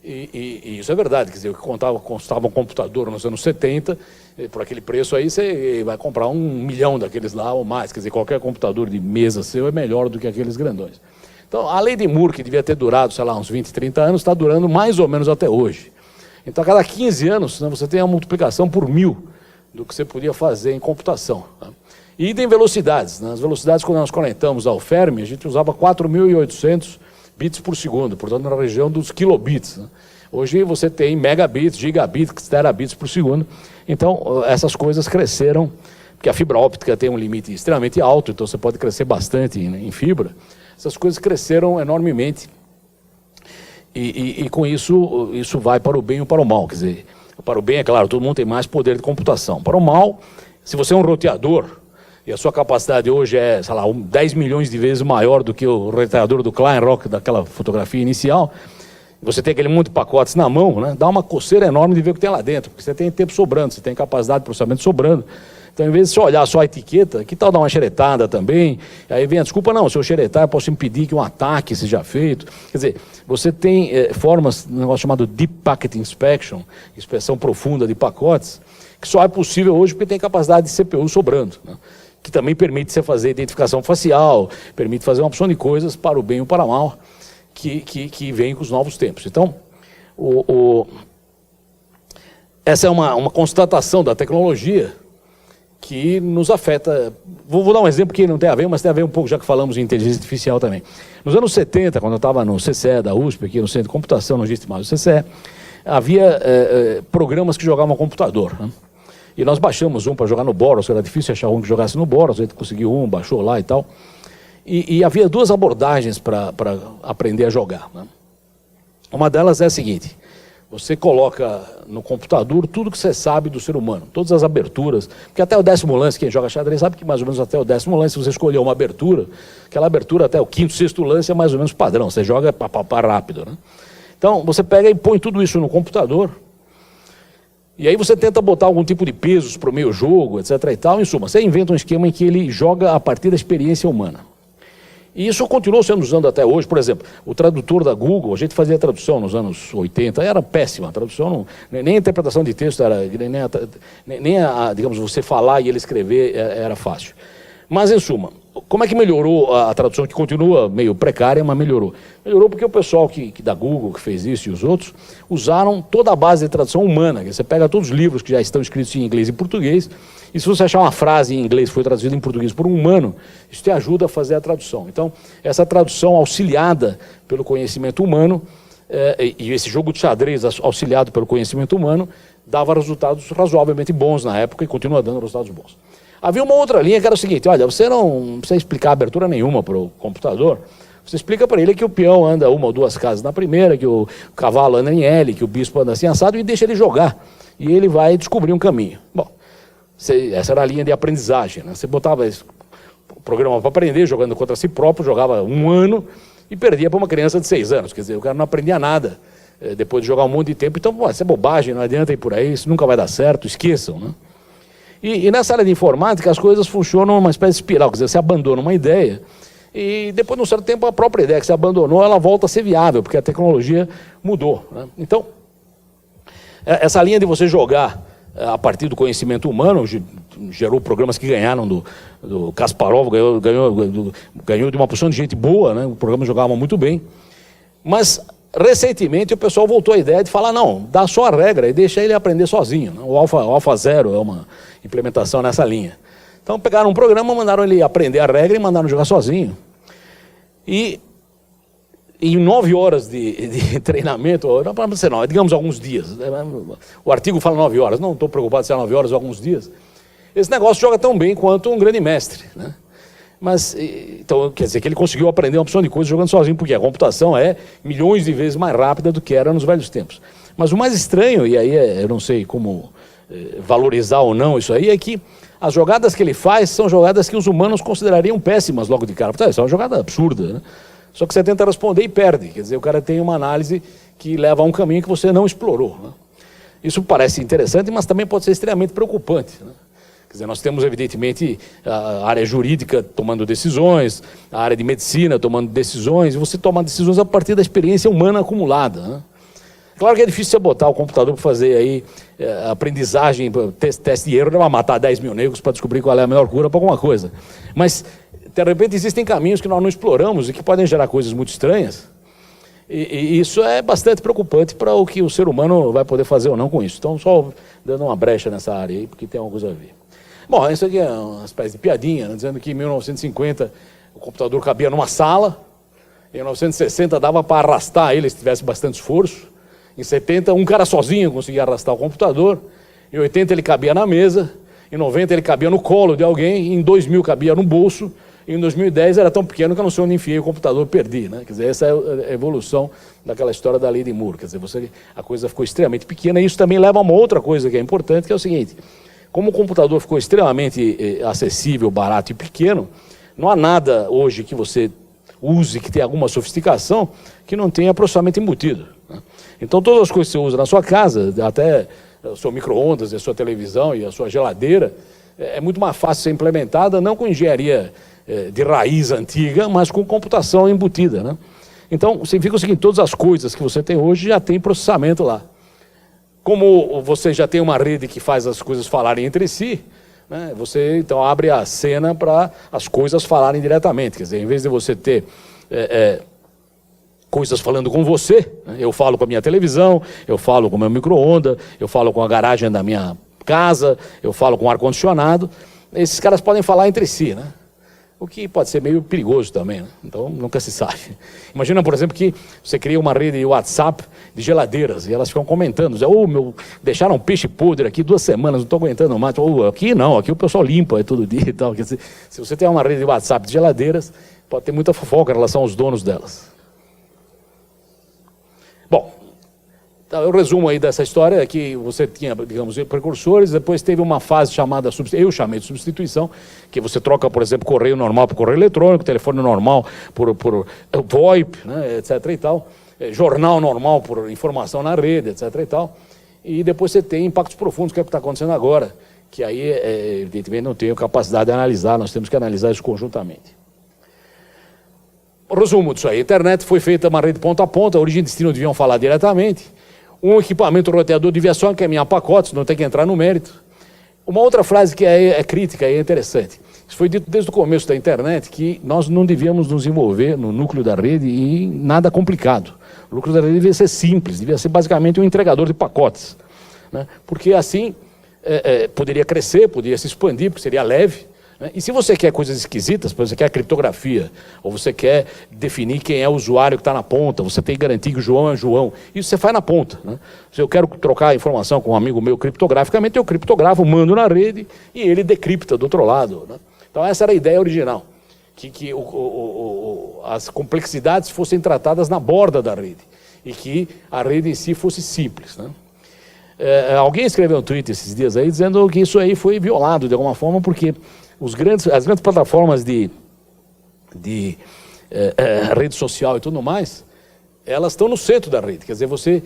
E isso é verdade, quer dizer, o que custava um computador nos anos 70, por aquele preço aí você vai comprar 1 milhão daqueles lá ou mais, quer dizer, qualquer computador de mesa seu é melhor do que aqueles grandões. Então, a lei de Moore, que devia ter durado, sei lá, uns 20, 30 anos, está durando mais ou menos até hoje. Então, a cada 15 anos, né, você tem a multiplicação por 1000 do que você podia fazer em computação. Né? E tem velocidades. Né? As velocidades, quando nós conectamos ao Fermi, a gente usava 4.800 bits por segundo, portanto, na região dos kilobits. Né? Hoje você tem megabits, gigabits, terabits por segundo. Então, essas coisas cresceram, porque a fibra óptica tem um limite extremamente alto, então você pode crescer bastante em fibra. Essas coisas cresceram enormemente. E com isso, isso vai para o bem ou para o mal. Quer dizer, para o bem, é claro, todo mundo tem mais poder de computação. Para o mal, se você é um roteador, e a sua capacidade hoje é, sei lá, 10 milhões de vezes maior do que o roteador do Klein Rock, daquela fotografia inicial, você tem aquele monte de pacotes na mão, né? Dá uma coceira enorme de ver o que tem lá dentro, porque você tem tempo sobrando, você tem capacidade de processamento sobrando. Então, em vez de você olhar só a etiqueta, que tal dar uma xeretada também? Aí vem a desculpa, não, se eu xeretar, eu posso impedir que um ataque seja feito. Quer dizer, você tem formas, um negócio chamado Deep Packet Inspection, inspeção profunda de pacotes, que só é possível hoje porque tem capacidade de CPU sobrando, né? Que também permite você fazer identificação facial, permite fazer uma opção de coisas para o bem ou para o mal, que vem com os novos tempos. Então, essa é uma constatação da tecnologia que nos afeta. Vou dar um exemplo que não tem a ver, mas tem a ver um pouco, já que falamos em inteligência artificial também. Nos anos 70, quando eu estava no CCE da USP, aqui no Centro de Computação, não existe mais o CCE, havia programas que jogavam computador, né? E nós baixamos um para jogar no Boros, era difícil achar um que jogasse no Boros, a gente conseguiu um, baixou lá e tal. E havia duas abordagens para aprender a jogar, né? Uma delas é a seguinte: você coloca no computador tudo que você sabe do ser humano, todas as aberturas, porque até o 10º lance, quem joga xadrez sabe que mais ou menos até o 10º lance, se você escolher uma abertura, aquela abertura até o 5º, 6º lance é mais ou menos padrão, você joga rápido, né? Então, você pega e põe tudo isso no computador, e aí você tenta botar algum tipo de pesos para o meio jogo, etc. e tal. Em suma, você inventa um esquema em que ele joga a partir da experiência humana. E isso continuou sendo usado até hoje. Por exemplo, o tradutor da Google, a gente fazia tradução nos anos 80, era péssima a tradução, nem a interpretação de texto era, digamos, você falar e ele escrever era fácil. Mas, em suma, como é que melhorou a tradução, que continua meio precária, mas melhorou? Melhorou porque o pessoal da Google, que fez isso, e os outros, usaram toda a base de tradução humana. Você pega todos os livros que já estão escritos em inglês e português, e se você achar uma frase em inglês que foi traduzida em português por um humano, isso te ajuda a fazer a tradução. Então, essa tradução auxiliada pelo conhecimento humano, e esse jogo de xadrez auxiliado pelo conhecimento humano, dava resultados razoavelmente bons na época e continua dando resultados bons. Havia uma outra linha que era o seguinte: olha, você não precisa explicar abertura nenhuma para o computador, você explica para ele que o peão anda uma ou duas casas na primeira, que o cavalo anda em L, que o bispo anda assim assado, e deixa ele jogar, e ele vai descobrir um caminho. Bom, essa era a linha de aprendizagem, né? Você botava o programa para aprender, jogando contra si próprio, jogava um ano e perdia para uma criança de 6 anos, quer dizer, o cara não aprendia nada depois de jogar um monte de tempo. Então, isso é bobagem, não adianta ir por aí, isso nunca vai dar certo, esqueçam, né? E nessa área de informática as coisas funcionam uma espécie de espiral, quer dizer, você abandona uma ideia e depois de um certo tempo a própria ideia que você abandonou, ela volta a ser viável, porque a tecnologia mudou, né? Então, essa linha de você jogar a partir do conhecimento humano gerou programas que ganharam do Kasparov, ganhou de uma porção de gente boa, né? O programa jogava muito bem, mas recentemente o pessoal voltou à ideia de falar: não, dá só a regra e deixa ele aprender sozinho, né? O Alpha Zero é uma implementação nessa linha. Então pegaram um programa, mandaram ele aprender a regra e mandaram jogar sozinho. E em 9 horas de treinamento, não, digamos alguns dias, o artigo fala 9 horas, não estou preocupado se é 9 horas ou alguns dias, esse negócio joga tão bem quanto um grande mestre, né? Mas, então, quer dizer que ele conseguiu aprender uma opção de coisas jogando sozinho, porque a computação é milhões de vezes mais rápida do que era nos velhos tempos. Mas o mais estranho, e aí eu não sei como valorizar ou não isso aí, é que as jogadas que ele faz são jogadas que os humanos considerariam péssimas logo de cara. Isso é uma jogada absurda, né? Só que você tenta responder e perde. Quer dizer, o cara tem uma análise que leva a um caminho que você não explorou, né? Isso parece interessante, mas também pode ser extremamente preocupante, né? Quer dizer, nós temos, evidentemente, a área jurídica tomando decisões, a área de medicina tomando decisões, e você toma decisões a partir da experiência humana acumulada, né? Claro que é difícil você botar o computador para fazer aí aprendizagem, teste e erro, não vai matar 10 mil negros para descobrir qual é a melhor cura para alguma coisa. Mas, de repente, existem caminhos que nós não exploramos e que podem gerar coisas muito estranhas. E isso é bastante preocupante para o que o ser humano vai poder fazer ou não com isso. Então, só dando uma brecha nessa área aí, porque tem alguma coisa a ver. Bom, isso aqui é uma espécie de piadinha, né, dizendo que em 1950 o computador cabia numa sala, em 1960 dava para arrastar ele se tivesse bastante esforço, em 70 um cara sozinho conseguia arrastar o computador, em 80 ele cabia na mesa, em 90 ele cabia no colo de alguém, em 2000 cabia no bolso, em 2010 era tão pequeno que eu não sei onde enfiei o computador, perdi, né? Quer dizer, essa é a evolução daquela história da lei de Moore. Quer dizer, a coisa ficou extremamente pequena, e isso também leva a uma outra coisa que é importante, que é o seguinte: como o computador ficou extremamente acessível, barato e pequeno, não há nada hoje que você use, que tenha alguma sofisticação, que não tenha processamento embutido, né? Então todas as coisas que você usa na sua casa, até o seu micro-ondas, a sua televisão e a sua geladeira, é muito mais fácil ser implementada, não com engenharia de raiz antiga, mas com computação embutida, né? Então, significa o seguinte: todas as coisas que você tem hoje já tem processamento lá. Como você já tem uma rede que faz as coisas falarem entre si, né, você então abre a cena para as coisas falarem diretamente. Quer dizer, em vez de você ter coisas falando com você, né, eu falo com a minha televisão, eu falo com o meu micro-ondas, eu falo com a garagem da minha casa, eu falo com o ar-condicionado, esses caras podem falar entre si, né? O que pode ser meio perigoso também, né? Então nunca se sabe. Imagina, por exemplo, que você cria uma rede de WhatsApp de geladeiras e elas ficam comentando: deixaram um peixe podre aqui 2 semanas, não estou aguentando mais. Aqui não, aqui o pessoal limpa todo dia e tal. Quer dizer, se você tem uma rede de WhatsApp de geladeiras, pode ter muita fofoca em relação aos donos delas. Bom, o resumo aí dessa história é que você tinha, digamos, precursores, depois teve uma fase chamada, eu chamei de substituição, que você troca, por exemplo, correio normal por correio eletrônico, telefone normal por VoIP, né, etc. e tal, jornal normal por informação na rede, etc. e tal, e depois você tem impactos profundos, que é o que está acontecendo agora, que aí, evidentemente, não tenho capacidade de analisar, nós temos que analisar isso conjuntamente. O resumo disso aí: a internet foi feita uma rede ponta a ponta, a origem e destino deviam falar diretamente. Um equipamento roteador devia só encaminhar pacotes, não tem que entrar no mérito. Uma outra frase que é crítica e é interessante: isso foi dito desde o começo da internet, que nós não devíamos nos envolver no núcleo da rede em nada complicado. O núcleo da rede devia ser simples, devia ser basicamente um entregador de pacotes, né? Porque assim poderia crescer, poderia se expandir, porque seria leve. E se você quer coisas esquisitas, por exemplo, você quer criptografia, ou você quer definir quem é o usuário que está na ponta, você tem que garantir que o João é João, isso você faz na ponta, né? Se eu quero trocar informação com um amigo meu criptograficamente, eu criptografo, mando na rede e ele decripta do outro lado, né? Então essa era a ideia original, que as complexidades fossem tratadas na borda da rede e que a rede em si fosse simples, né? Alguém escreveu um tweet esses dias aí dizendo que isso aí foi violado de alguma forma, porque as grandes plataformas de rede social e tudo mais, elas estão no centro da rede. Quer dizer, você,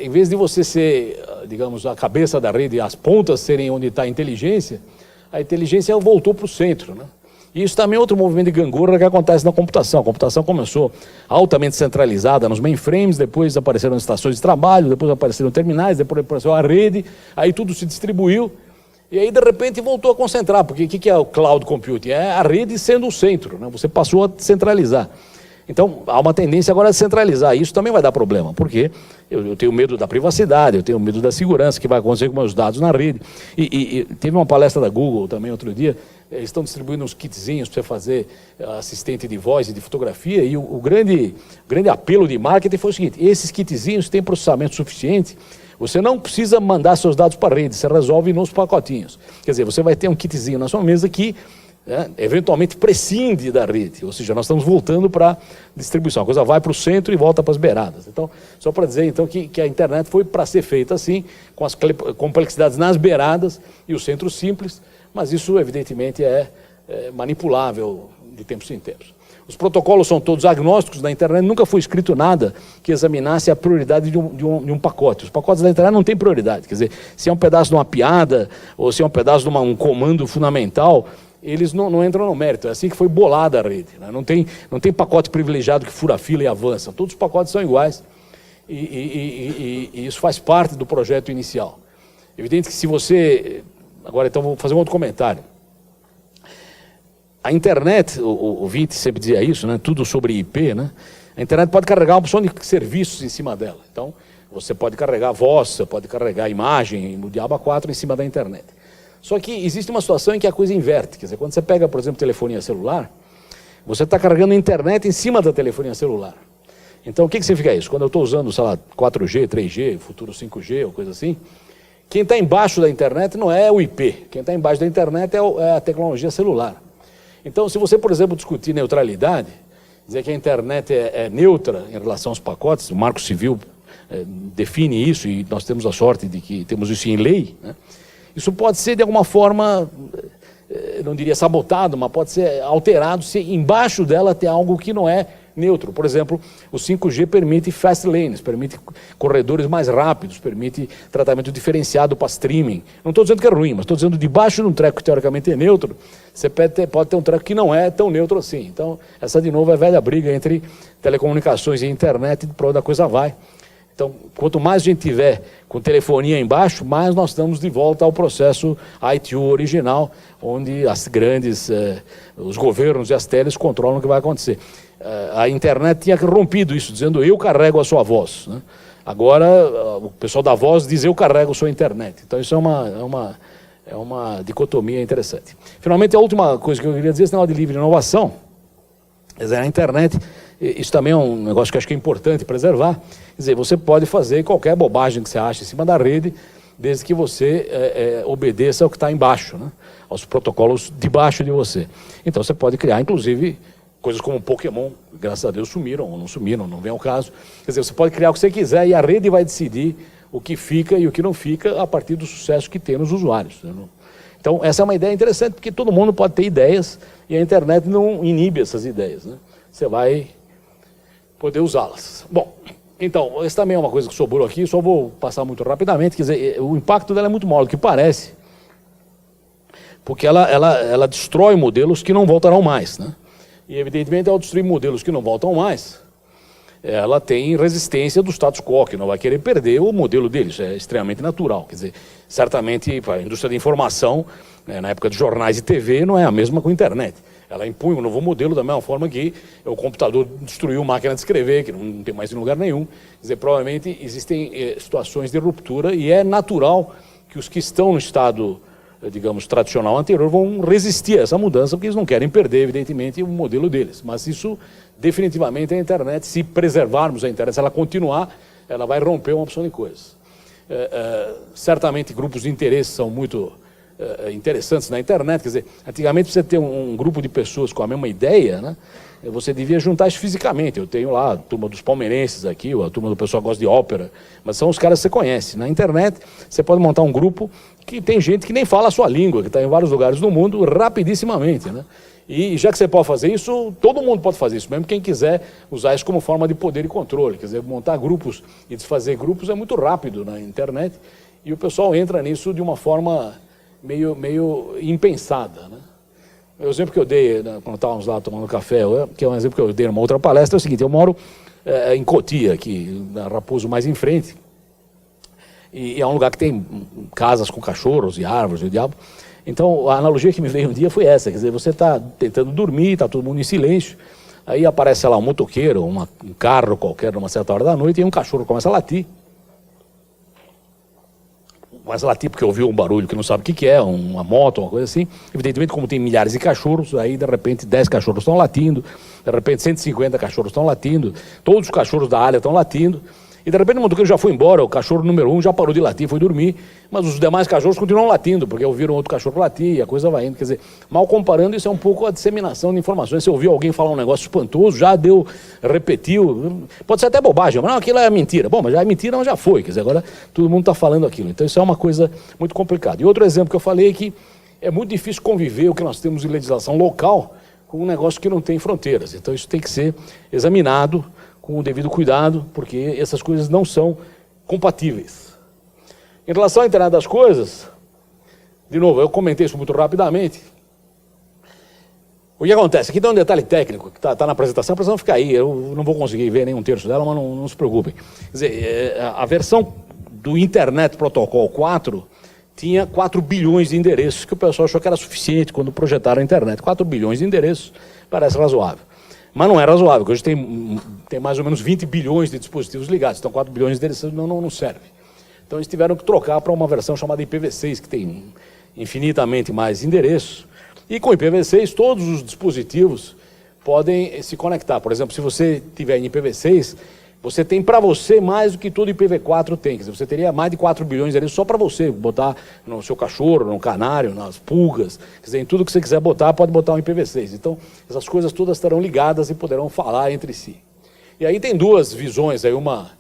em vez de você ser, digamos, a cabeça da rede e as pontas serem onde está a inteligência voltou para o centro, né? E isso também é outro movimento de gangorra que acontece na computação. A computação começou altamente centralizada nos mainframes, depois apareceram as estações de trabalho, depois apareceram terminais, depois apareceu a rede, aí tudo se distribuiu. E aí, de repente, voltou a concentrar, porque o que é o cloud computing? É a rede sendo o centro, né? Você passou a centralizar. Então, há uma tendência agora a centralizar. Isso também vai dar problema, porque eu tenho medo da privacidade, eu tenho medo da segurança que vai acontecer com meus dados na rede. E teve uma palestra da Google também outro dia, eles estão distribuindo uns kitzinhos para você fazer assistente de voz e de fotografia, e o grande apelo de marketing foi o seguinte: esses kitzinhos têm processamento suficiente, você não precisa mandar seus dados para a rede, você resolve nos pacotinhos. Quer dizer, você vai ter um kitzinho na sua mesa que eventualmente prescinde da rede, ou seja, nós estamos voltando para a distribuição, a coisa vai para o centro e volta para as beiradas. Então, só para dizer então que a internet foi para ser feita assim, com as complexidades nas beiradas e o centro simples, mas isso evidentemente é manipulável de tempos em tempos. Os protocolos são todos agnósticos. Na internet nunca foi escrito nada que examinasse a prioridade de um pacote. Os pacotes da internet não têm prioridade. Quer dizer, se é um pedaço de uma piada ou se é um pedaço de um comando fundamental, eles não entram no mérito. É assim que foi bolada a rede, né? Não tem pacote privilegiado que fura a fila e avança. Todos os pacotes são iguais e isso faz parte do projeto inicial. Evidente que se você... Agora, então, vou fazer um outro comentário. A internet, o Vint sempre dizia isso, né? Tudo sobre IP, né? A internet pode carregar uma opção de serviços em cima dela. Então, você pode carregar voz, você pode carregar imagem, o diabo 4 em cima da internet. Só que existe uma situação em que a coisa inverte. Quer dizer, quando você pega, por exemplo, telefonia celular, você está carregando a internet em cima da telefonia celular. Então, o que significa isso? Quando eu estou usando, sei lá, 4G, 3G, futuro 5G ou coisa assim, quem está embaixo da internet não é o IP. Quem está embaixo da internet é a tecnologia celular. Então, se você, por exemplo, discutir neutralidade, dizer que a internet é neutra em relação aos pacotes, o Marco Civil define isso e nós temos a sorte de que temos isso em lei, né? Isso pode ser, de alguma forma, não diria sabotado, mas pode ser alterado se embaixo dela tem algo que não é neutro. Por exemplo, o 5G permite fast lanes, permite corredores mais rápidos, permite tratamento diferenciado para streaming. Não estou dizendo que é ruim, mas estou dizendo que debaixo de um treco que teoricamente é neutro, você pode ter um treco que não é tão neutro assim. Então, essa de novo é a velha briga entre telecomunicações e internet, para onde a coisa vai. Então, quanto mais a gente tiver com telefonia embaixo, mais nós estamos de volta ao processo ITU original, onde as grandes, os governos e as teles controlam o que vai acontecer. A internet tinha rompido isso, dizendo eu carrego a sua voz, né? Agora, o pessoal da voz diz eu carrego a sua internet. Então, isso é uma dicotomia interessante. Finalmente, a última coisa que eu queria dizer, esse negócio de livre inovação. Quer dizer, a internet, isso também é um negócio que eu acho que é importante preservar. Quer dizer, você pode fazer qualquer bobagem que você acha em cima da rede, desde que você obedeça ao que está embaixo, né? Aos protocolos debaixo de você. Então, você pode criar, inclusive, coisas como Pokémon, graças a Deus sumiram, ou não sumiram, não vem ao caso. Quer dizer, você pode criar o que você quiser e a rede vai decidir o que fica e o que não fica a partir do sucesso que tem nos usuários, né? Então, essa é uma ideia interessante, porque todo mundo pode ter ideias e a internet não inibe essas ideias, né? Você vai poder usá-las. Bom, então, essa também é uma coisa que sobrou aqui, só vou passar muito rapidamente. Quer dizer, o impacto dela é muito maior do que parece, porque ela destrói modelos que não voltarão mais, né? E, evidentemente, ao destruir modelos que não voltam mais, ela tem resistência do status quo, que não vai querer perder o modelo dele. Isso é extremamente natural. Quer dizer, certamente, a indústria da informação, na época de jornais e TV, não é a mesma com a internet. Ela impunha um novo modelo da mesma forma que o computador destruiu a máquina de escrever, que não tem mais em lugar nenhum. Quer dizer, provavelmente existem situações de ruptura e é natural que os que estão no estado, digamos, tradicional anterior vão resistir a essa mudança, porque eles não querem perder, evidentemente, o modelo deles. Mas isso, definitivamente, a internet, se preservarmos a internet, se ela continuar, ela vai romper uma opção de coisas. Certamente, grupos de interesse são muito interessantes na internet. Quer dizer, antigamente, para você ter um grupo de pessoas com a mesma ideia, né, você devia juntar isso fisicamente. Eu tenho lá a turma dos palmeirenses aqui, a turma do pessoal que gosta de ópera, mas são os caras que você conhece. Na internet, você pode montar um grupo que tem gente que nem fala a sua língua, que está em vários lugares do mundo, rapidissimamente, né? E já que você pode fazer isso, todo mundo pode fazer isso, mesmo quem quiser usar isso como forma de poder e controle. Quer dizer, montar grupos e desfazer grupos é muito rápido na internet, e o pessoal entra nisso de uma forma meio impensada, né? O exemplo que eu dei, né, quando estávamos lá tomando café, que é um exemplo que eu dei numa outra palestra, é o seguinte: eu moro em Cotia, aqui na Raposo, mais em frente, e é um lugar que tem casas com cachorros e árvores e o diabo. Então, a analogia que me veio um dia foi essa: quer dizer, você está tentando dormir, está todo mundo em silêncio, aí aparece, sei lá, um motoqueiro, um carro qualquer, numa certa hora da noite, e um cachorro começa a latir. Começa a latir porque ouviu um barulho que não sabe o que é, uma moto, uma coisa assim. Evidentemente, como tem milhares de cachorros, aí de repente 10 cachorros estão latindo, de repente 150 cachorros estão latindo, todos os cachorros da área estão latindo, e de repente o motoqueiro já foi embora, o cachorro número 1 já parou de latir, foi dormir, mas os demais cachorros continuam latindo, porque ouviram outro cachorro latir e a coisa vai indo. Quer dizer, mal comparando, isso é um pouco a disseminação de informações. Você ouviu alguém falar um negócio espantoso, já repetiu, pode ser até bobagem, mas não, aquilo é mentira. Bom, mas já é mentira, mas já foi, quer dizer, agora todo mundo está falando aquilo. Então isso é uma coisa muito complicada. E outro exemplo que eu falei é que é muito difícil conviver o que nós temos em legislação local com um negócio que não tem fronteiras. Então isso tem que ser examinado com o devido cuidado, porque essas coisas não são compatíveis. Em relação à internet das coisas, de novo, eu comentei isso muito rapidamente. O que acontece? Aqui tem um detalhe técnico, que está na apresentação, a apresentação fica aí, eu não vou conseguir ver nem um terço dela, mas não se preocupem. Quer dizer, a versão do Internet Protocol 4 tinha 4 bilhões de endereços, que o pessoal achou que era suficiente quando projetaram a internet. 4 bilhões de endereços parece razoável. Mas não é razoável, porque hoje tem mais ou menos 20 bilhões de dispositivos ligados, então 4 bilhões deles não servem. Então eles tiveram que trocar para uma versão chamada IPv6, que tem infinitamente mais endereços. E com IPv6, todos os dispositivos podem se conectar. Por exemplo, se você tiver em IPv6, você tem para você mais do que todo IPv4 tem. Quer dizer, você teria mais de 4 bilhões ali só para você, botar no seu cachorro, no canário, nas pulgas, quer dizer, em tudo que você quiser botar, pode botar um IPv6. Então, essas coisas todas estarão ligadas e poderão falar entre si. E aí tem duas visões, aí, uma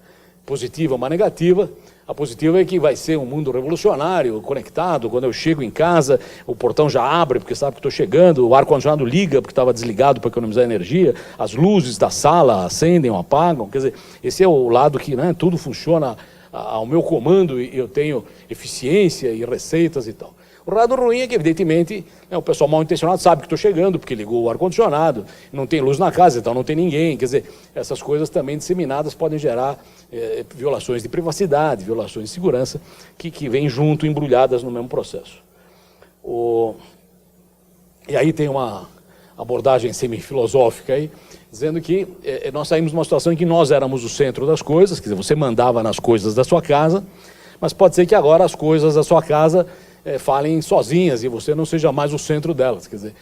positiva, uma negativa. A positiva é que vai ser um mundo revolucionário, conectado. Quando eu chego em casa, o portão já abre, porque sabe que estou chegando, o ar-condicionado liga, porque estava desligado para economizar energia, as luzes da sala acendem ou apagam. Quer dizer, esse é o lado que, né, tudo funciona ao meu comando e eu tenho eficiência e receitas e tal. O lado ruim é que, evidentemente, o pessoal mal intencionado sabe que estou chegando, porque ligou o ar-condicionado, não tem luz na casa, então não tem ninguém. Quer dizer, essas coisas também disseminadas podem gerar violações de privacidade, violações de segurança, que vêm junto, embrulhadas no mesmo processo. E aí tem uma abordagem semi-filosófica aí, dizendo que nós saímos de uma situação em que nós éramos o centro das coisas, quer dizer, você mandava nas coisas da sua casa, mas pode ser que agora as coisas da sua casa falem sozinhas e você não seja mais o centro delas. Quer dizer,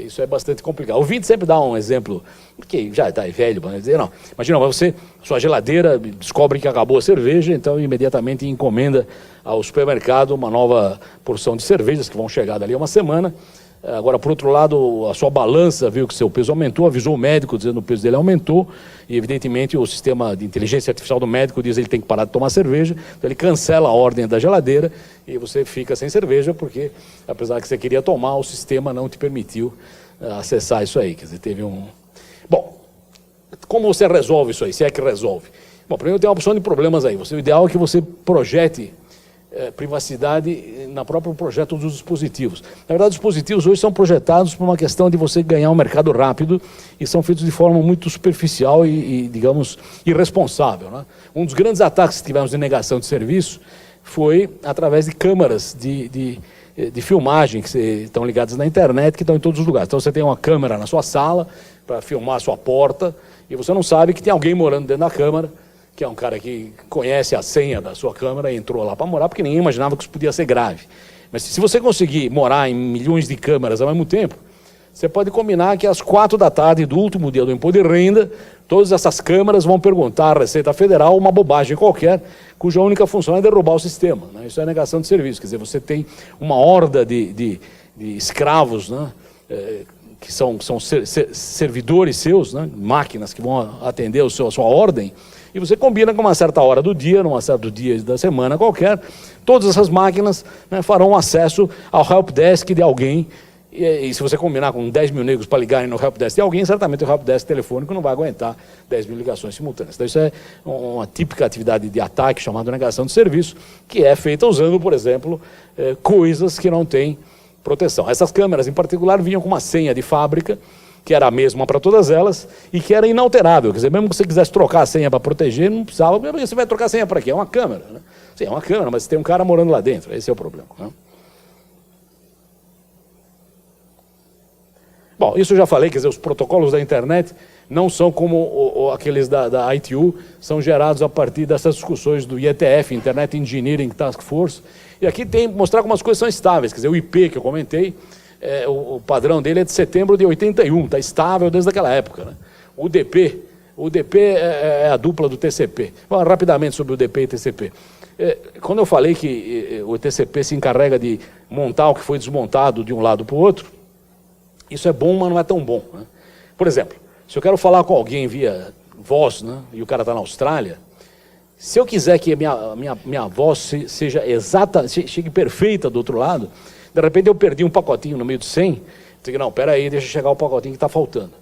isso é bastante complicado. O Vint sempre dá um exemplo, que já está velho, para dizer, não, imagina, você, sua geladeira descobre que acabou a cerveja, então imediatamente encomenda ao supermercado uma nova porção de cervejas que vão chegar dali a uma semana. Agora, por outro lado, a sua balança viu que seu peso aumentou, avisou o médico dizendo que o peso dele aumentou, e evidentemente o sistema de inteligência artificial do médico diz que ele tem que parar de tomar cerveja, então ele cancela a ordem da geladeira e você fica sem cerveja, porque apesar que você queria tomar, o sistema não te permitiu acessar isso aí. Quer dizer, teve um... Bom, como você resolve isso aí, se é que resolve? Bom, primeiro tem uma opção de problemas aí. O ideal é que você projete privacidade na próprio projeto dos dispositivos. Na verdade, os dispositivos hoje são projetados por uma questão de você ganhar um mercado rápido e são feitos de forma muito superficial e digamos, irresponsável, né? Um dos grandes ataques que tivemos de negação de serviço foi através de câmaras de filmagem que estão ligadas na internet, que estão em todos os lugares. Então você tem uma câmera na sua sala para filmar a sua porta e você não sabe que tem alguém morando dentro da câmara, que é um cara que conhece a senha da sua câmara e entrou lá para morar, porque ninguém imaginava que isso podia ser grave. Mas se você conseguir morar em milhões de câmaras ao mesmo tempo, você pode combinar que às 4 da tarde do último dia do imposto de renda, todas essas câmaras vão perguntar à Receita Federal uma bobagem qualquer, cuja única função é derrubar o sistema, né? Isso é negação de serviço, quer dizer, você tem uma horda de escravos, né? Que são servidores seus, né? Máquinas que vão atender a sua ordem, e você combina com uma certa hora do dia, num certo dia da semana qualquer, todas essas máquinas, né, farão acesso ao helpdesk de alguém, e se você combinar com 10 mil negros para ligarem no helpdesk de alguém, certamente o helpdesk telefônico não vai aguentar 10 mil ligações simultâneas. Então isso é uma típica atividade de ataque chamada negação de serviço, que é feita usando, por exemplo, coisas que não têm proteção. Essas câmeras, em particular, vinham com uma senha de fábrica, que era a mesma para todas elas, e que era inalterável. Quer dizer, mesmo que você quisesse trocar a senha para proteger, não precisava, porque você vai trocar a senha para quê? É uma câmera, né? Sim, é uma câmera, mas tem um cara morando lá dentro, esse é o problema, né? Bom, isso eu já falei, quer dizer, os protocolos da internet não são como aqueles da ITU, são gerados a partir dessas discussões do IETF, Internet Engineering Task Force, e aqui tem mostrar como as coisas são estáveis. Quer dizer, o IP que eu comentei, o padrão dele é de setembro de 81, está estável desde aquela época, né? O DP é a dupla do TCP. Bom, rapidamente sobre o DP e TCP. Quando eu falei que o TCP se encarrega de montar o que foi desmontado de um lado para o outro, isso é bom, mas não é tão bom, né? Por exemplo, se eu quero falar com alguém via voz, né, e o cara está na Austrália, se eu quiser que a minha voz seja exata, chegue perfeita do outro lado, de repente eu perdi um pacotinho no meio de 100, eu digo, não, peraí, deixa chegar o pacotinho que está faltando.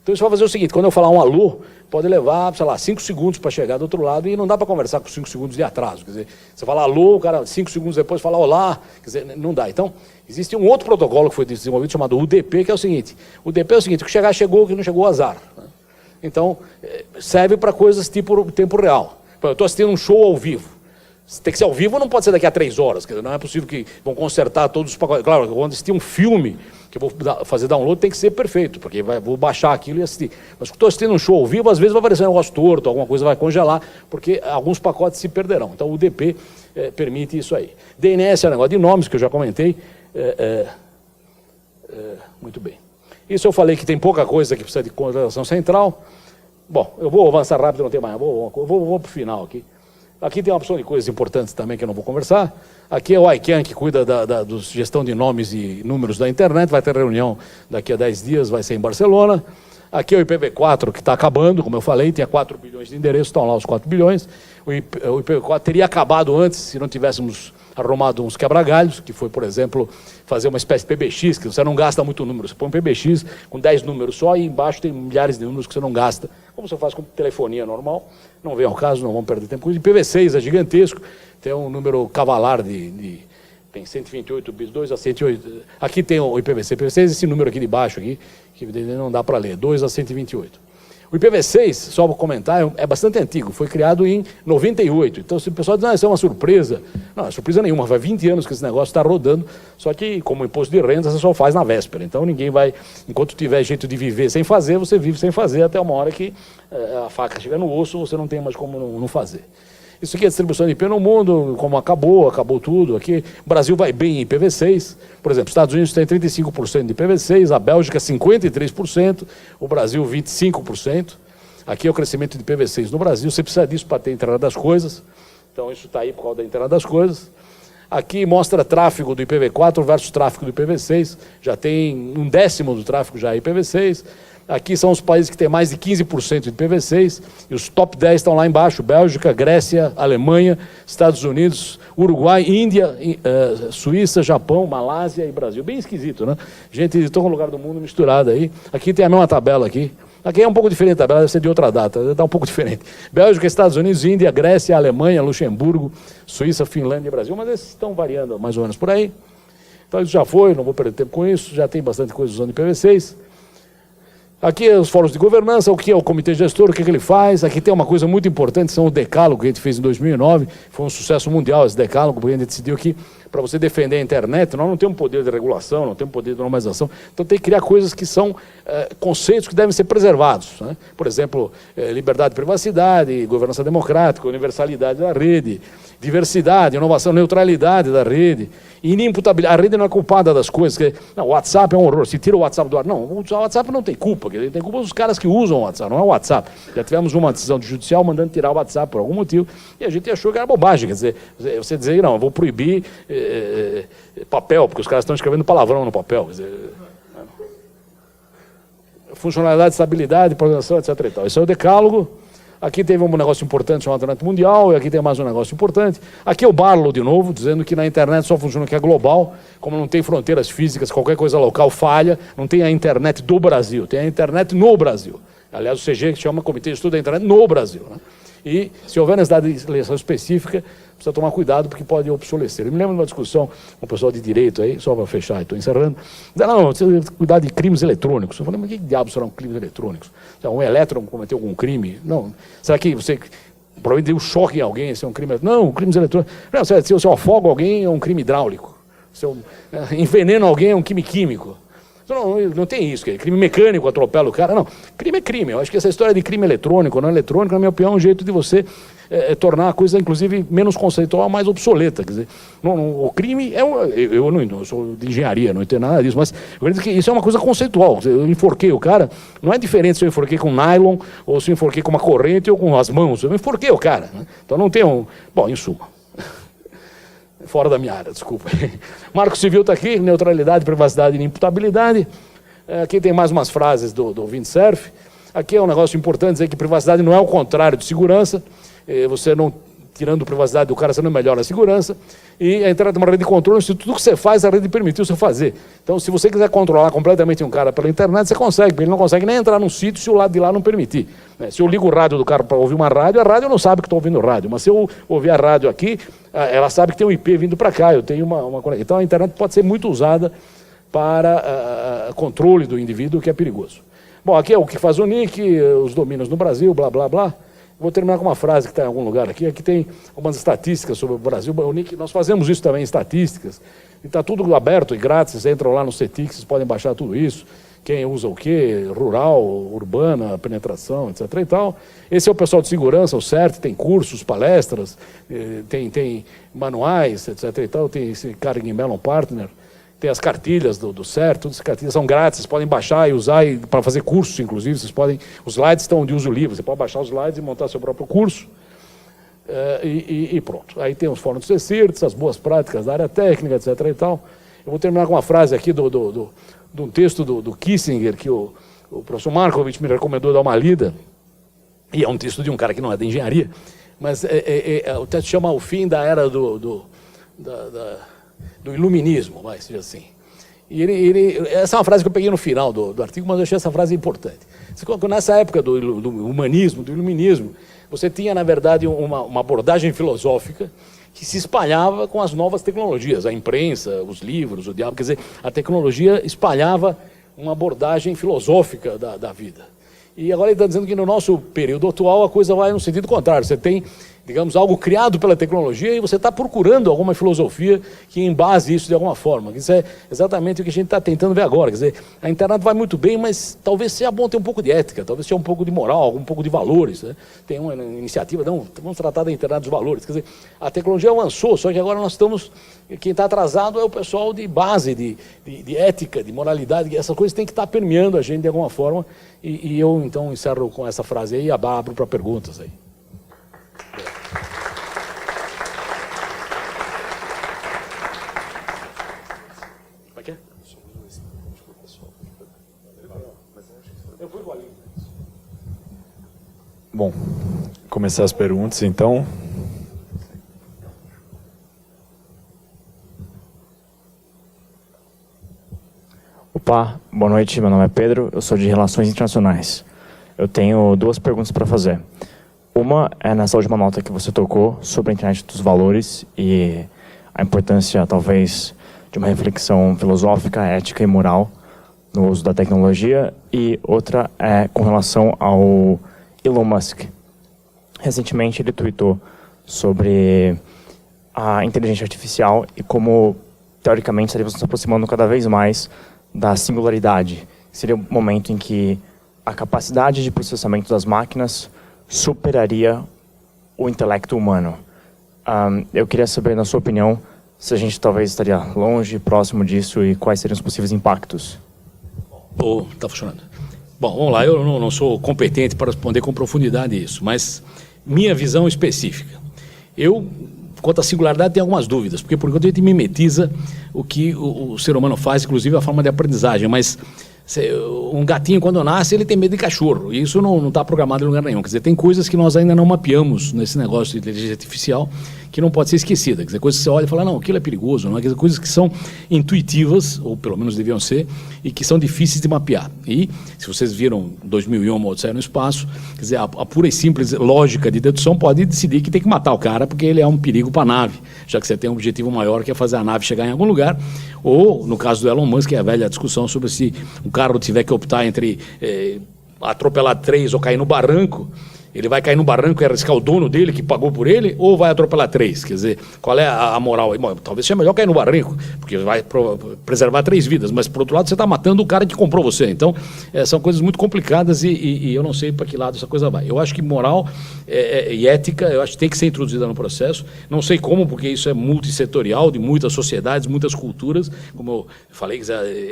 Então isso vai fazer o seguinte, quando eu falar um alô, pode levar, sei lá, 5 segundos para chegar do outro lado e não dá para conversar com 5 segundos de atraso. Quer dizer, você fala alô, o cara 5 segundos depois fala olá, quer dizer, não dá. Então, existe um outro protocolo que foi desenvolvido chamado UDP, que é o seguinte, o UDP é o seguinte, o que chegar chegou, o que não chegou azar, né? Então, serve para coisas tipo tempo real. Eu estou assistindo um show ao vivo. Tem que ser ao vivo, não pode ser daqui a 3 horas. Quer dizer, não é possível que vão consertar todos os pacotes. Claro, quando tem um filme que eu vou fazer download, tem que ser perfeito, porque vou baixar aquilo e assistir. Mas quando estou assistindo um show ao vivo, às vezes vai aparecer um negócio torto, alguma coisa vai congelar, porque alguns pacotes se perderão. Então o DP permite isso aí. DNS é um negócio de nomes, que eu já comentei. Muito bem. Isso eu falei que tem pouca coisa que precisa de coordenação central. Bom, eu vou avançar rápido, não tem mais. Vou para o final aqui. Aqui tem uma opção de coisas importantes também que eu não vou conversar. Aqui é o ICANN, que cuida da gestão de nomes e números da internet. Vai ter reunião daqui a 10 dias, vai ser em Barcelona. Aqui é o IPv4, que está acabando, como eu falei, tinha 4 bilhões de endereços, estão lá os 4 bilhões. O IPv4 teria acabado antes, se não tivéssemos arrumado uns quebra-galhos, que foi, por exemplo, fazer uma espécie de PBX, que você não gasta muito número. Você põe um PBX com 10 números só e embaixo tem milhares de números que você não gasta, como você faz com telefonia normal. Não vem ao caso, não vamos perder tempo com isso. IPv6 é gigantesco, tem um número cavalar tem 128 bits, 2 a 108. Aqui tem o IPv6. IPv6 esse número aqui de baixo, aqui, que não dá para ler, 2 a 128. O IPv6, só para comentar, é bastante antigo, foi criado em 98. Então, se o pessoal diz, isso é uma surpresa, não é surpresa nenhuma, faz 20 anos que esse negócio está rodando, só que, como imposto de renda, você só faz na véspera. Então, ninguém vai, enquanto tiver jeito de viver sem fazer, você vive sem fazer, até uma hora que a faca chegar no osso, você não tem mais como não fazer. Isso aqui é a distribuição de IP no mundo, como acabou tudo. Aqui, o Brasil vai bem em IPv6. Por exemplo, os Estados Unidos têm 35% de IPv6, a Bélgica 53%, o Brasil 25%. Aqui é o crescimento de IPv6 no Brasil. Você precisa disso para ter a internet das coisas. Então, isso está aí por causa da internet das coisas. Aqui mostra tráfego do IPv4 versus tráfego do IPv6. Já tem 1/10 do tráfego já é IPv6. Aqui são os países que têm mais de 15% de IPv6, e os top 10 estão lá embaixo: Bélgica, Grécia, Alemanha, Estados Unidos, Uruguai, Índia, Suíça, Japão, Malásia e Brasil. Bem esquisito, né? Gente de todo lugar do mundo misturada aí. Aqui tem a mesma tabela aqui. Aqui é um pouco diferente, a tabela deve ser de outra data, está um pouco diferente. Bélgica, Estados Unidos, Índia, Grécia, Alemanha, Luxemburgo, Suíça, Finlândia e Brasil, mas esses estão variando mais ou menos por aí. Então isso já foi, não vou perder tempo com isso, já tem bastante coisa usando IPv6. Aqui é os fóruns de governança, o que é o comitê gestor, o que ele faz. Aqui tem uma coisa muito importante, são o decálogo que a gente fez em 2009, foi um sucesso mundial esse decálogo, porque a gente decidiu que para você defender a internet, nós não temos poder de regulação, não temos poder de normalização, então tem que criar coisas que são conceitos que devem ser preservados, né? Por exemplo, liberdade e privacidade, governança democrática, universalidade da rede, diversidade, inovação, neutralidade da rede, inimputabilidade. A rede não é culpada das coisas. Não, o WhatsApp é um horror, se tira o WhatsApp do ar. Não, o WhatsApp não tem culpa, tem culpa dos caras que usam o WhatsApp, não é o WhatsApp. Já tivemos uma decisão judicial mandando tirar o WhatsApp por algum motivo, e a gente achou que era bobagem, quer dizer, você dizer, não, eu vou proibir papel, porque os caras estão escrevendo palavrão no papel, quer dizer, funcionalidade, estabilidade, programação, etc. E tal. Esse é o decálogo. Aqui teve um negócio importante chamado internet mundial, e aqui tem mais um negócio importante. Aqui é o Barlow, de novo, dizendo que na internet só funciona o que é global, como não tem fronteiras físicas, qualquer coisa local falha, não tem a internet do Brasil, tem a internet no Brasil. Aliás, o CG chama Comitê de Estudo da Internet no Brasil, né? E, se houver necessidade de legislação específica, precisa tomar cuidado, porque pode obsolescer. Eu me lembro de uma discussão com o pessoal de direito aí, só para fechar, estou encerrando. Não, precisa cuidar de crimes eletrônicos. Eu falei, mas que diabos serão crimes eletrônicos? Um elétron cometeu algum crime? Não. Será que você provavelmente deu choque em alguém, esse é um crime eletrônico? Não, crimes eletrônicos. Não, se eu afogo alguém, é um crime hidráulico. Se eu enveneno alguém, é um crime químico. Não tem isso, crime mecânico, atropela o cara. Não, crime é crime. Eu acho que essa história de crime eletrônico, não eletrônico, na minha opinião, é um jeito de você tornar a coisa, inclusive, menos conceitual, mais obsoleta. Quer dizer, o crime é... Eu sou de engenharia, não entendo nada disso, mas eu acredito que isso é uma coisa conceitual. Eu enforquei o cara, não é diferente se eu enforquei com nylon, ou se eu enforquei com uma corrente, ou com as mãos. Eu enforquei o cara, né? Então não tem um... Bom, em suma... Fora da minha área, desculpa. Marco Civil está aqui, neutralidade, privacidade e inimputabilidade. Aqui tem mais umas frases do Windsurf. Aqui é um negócio importante dizer que privacidade não é o contrário de segurança. Você não, tirando privacidade do cara, você não melhora a segurança. E a internet é uma rede de controle, se tudo que você faz, a rede permitiu você fazer. Então, se você quiser controlar completamente um cara pela internet, você consegue, porque ele não consegue nem entrar num sítio se o lado de lá não permitir. Se eu ligo o rádio do cara para ouvir uma rádio, a rádio não sabe que estou ouvindo rádio. Mas se eu ouvir a rádio aqui, ela sabe que tem um IP vindo para cá, eu tenho uma conexão. Então, a internet pode ser muito usada para controle do indivíduo, que é perigoso. Bom, aqui é o que faz o NIC, os domínios no Brasil, blá, blá, blá. Vou terminar com uma frase que está em algum lugar aqui. Aqui tem algumas estatísticas sobre o Brasil. Nós fazemos isso também, estatísticas. E está tudo aberto e grátis. Vocês entram lá no CETIC, vocês podem baixar tudo isso. Quem usa o quê, rural, urbana, penetração, etc. e tal. Esse é o pessoal de segurança, o CERT, tem cursos, palestras, tem manuais, etc. e tal. Tem esse Carnegie Mellon Partner, tem as cartilhas do CERT, todas as cartilhas são grátis, vocês podem baixar e usar para fazer cursos, inclusive. Vocês podem, os slides estão de uso livre, você pode baixar os slides e montar seu próprio curso. E pronto. Aí tem os fóruns do CECIRTS, as boas práticas da área técnica, etc. e tal. Eu vou terminar com uma frase aqui de um texto do Kissinger, que o professor Markovich me recomendou dar uma lida, e é um texto de um cara que não é da engenharia, mas o texto chama O Fim da Era do Iluminismo, vai seja assim. E essa é uma frase que eu peguei no final do artigo, mas eu achei essa frase importante. Nessa época do humanismo, do iluminismo, você tinha, na verdade, uma abordagem filosófica que se espalhava com as novas tecnologias, a imprensa, os livros, o diabo. Quer dizer, a tecnologia espalhava uma abordagem filosófica da vida. E agora ele está dizendo que no nosso período atual a coisa vai no sentido contrário. Você tem, digamos, algo criado pela tecnologia e você está procurando alguma filosofia que embase isso de alguma forma. Isso é exatamente o que a gente está tentando ver agora. Quer dizer, a internet vai muito bem, mas talvez seja bom ter um pouco de ética, talvez seja um pouco de moral, um pouco de valores. Né? Tem uma iniciativa, não, vamos tratar da internet dos valores. Quer dizer, a tecnologia avançou, só que agora nós estamos... Quem está atrasado é o pessoal de base, de ética, de moralidade. Essas coisas têm que estar permeando a gente de alguma forma. E eu, então, encerro com essa frase aí e abro para perguntas aí. Bom, começar as perguntas, então. Opa, boa noite, meu nome é Pedro, eu sou de Relações Internacionais. Eu tenho duas perguntas para fazer. Uma é nessa última nota que você tocou sobre a internet dos valores e a importância, talvez, de uma reflexão filosófica, ética e moral no uso da tecnologia. E outra é com relação ao Elon Musk. Recentemente ele tweetou sobre a inteligência artificial e como, teoricamente, estaríamos nos aproximando cada vez mais da singularidade. Seria o momento em que a capacidade de processamento das máquinas superaria o intelecto humano. Eu queria saber, na sua opinião, se a gente talvez estaria longe, próximo disso e quais seriam os possíveis impactos. Está funcionando. Bom, vamos lá, eu não sou competente para responder com profundidade isso, mas minha visão específica. Quanto à singularidade, tem algumas dúvidas, porque por enquanto a gente mimetiza o que o ser humano faz, inclusive a forma de aprendizagem, mas um gatinho, quando nasce, ele tem medo de cachorro, e isso não está programado em lugar nenhum. Quer dizer, tem coisas que nós ainda não mapeamos nesse negócio de inteligência artificial que não pode ser esquecida. Quer dizer, coisas que você olha e fala, não, aquilo é perigoso, não é? Quer dizer, coisas que são intuitivas, ou pelo menos deviam ser, e que são difíceis de mapear. E, se vocês viram 2001, uma Odisseia no Espaço, quer dizer, a pura e simples lógica de dedução pode decidir que tem que matar o cara porque ele é um perigo para a nave, já que você tem um objetivo maior que é fazer a nave chegar em algum lugar, ou, no caso do Elon Musk, é a velha discussão sobre se um carro tiver que optar entre atropelar 3 ou cair no barranco, ele vai cair no barranco e arriscar o dono dele, que pagou por ele, ou vai atropelar 3? Quer dizer, qual é a moral? Bom, talvez seja melhor cair no barranco, porque vai preservar 3 vidas, mas, por outro lado, você está matando o cara que comprou você. Então, são coisas muito complicadas e eu não sei para que lado essa coisa vai. Eu acho que moral e ética, eu acho que tem que ser introduzida no processo. Não sei como, porque isso é multissetorial, de muitas sociedades, muitas culturas. Como eu falei,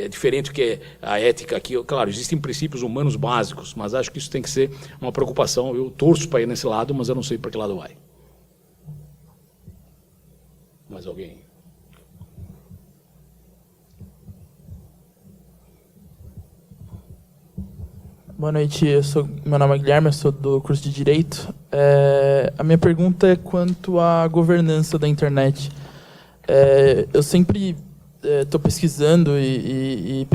é diferente do que a ética aqui. Claro, existem princípios humanos básicos, mas acho que isso tem que ser uma preocupação. Eu torço para ir nesse lado, mas eu não sei para que lado vai. Mais alguém? Boa noite, meu nome é Guilherme, eu sou do curso de Direito. A minha pergunta é quanto à governança da internet. Eu sempre estou pesquisando e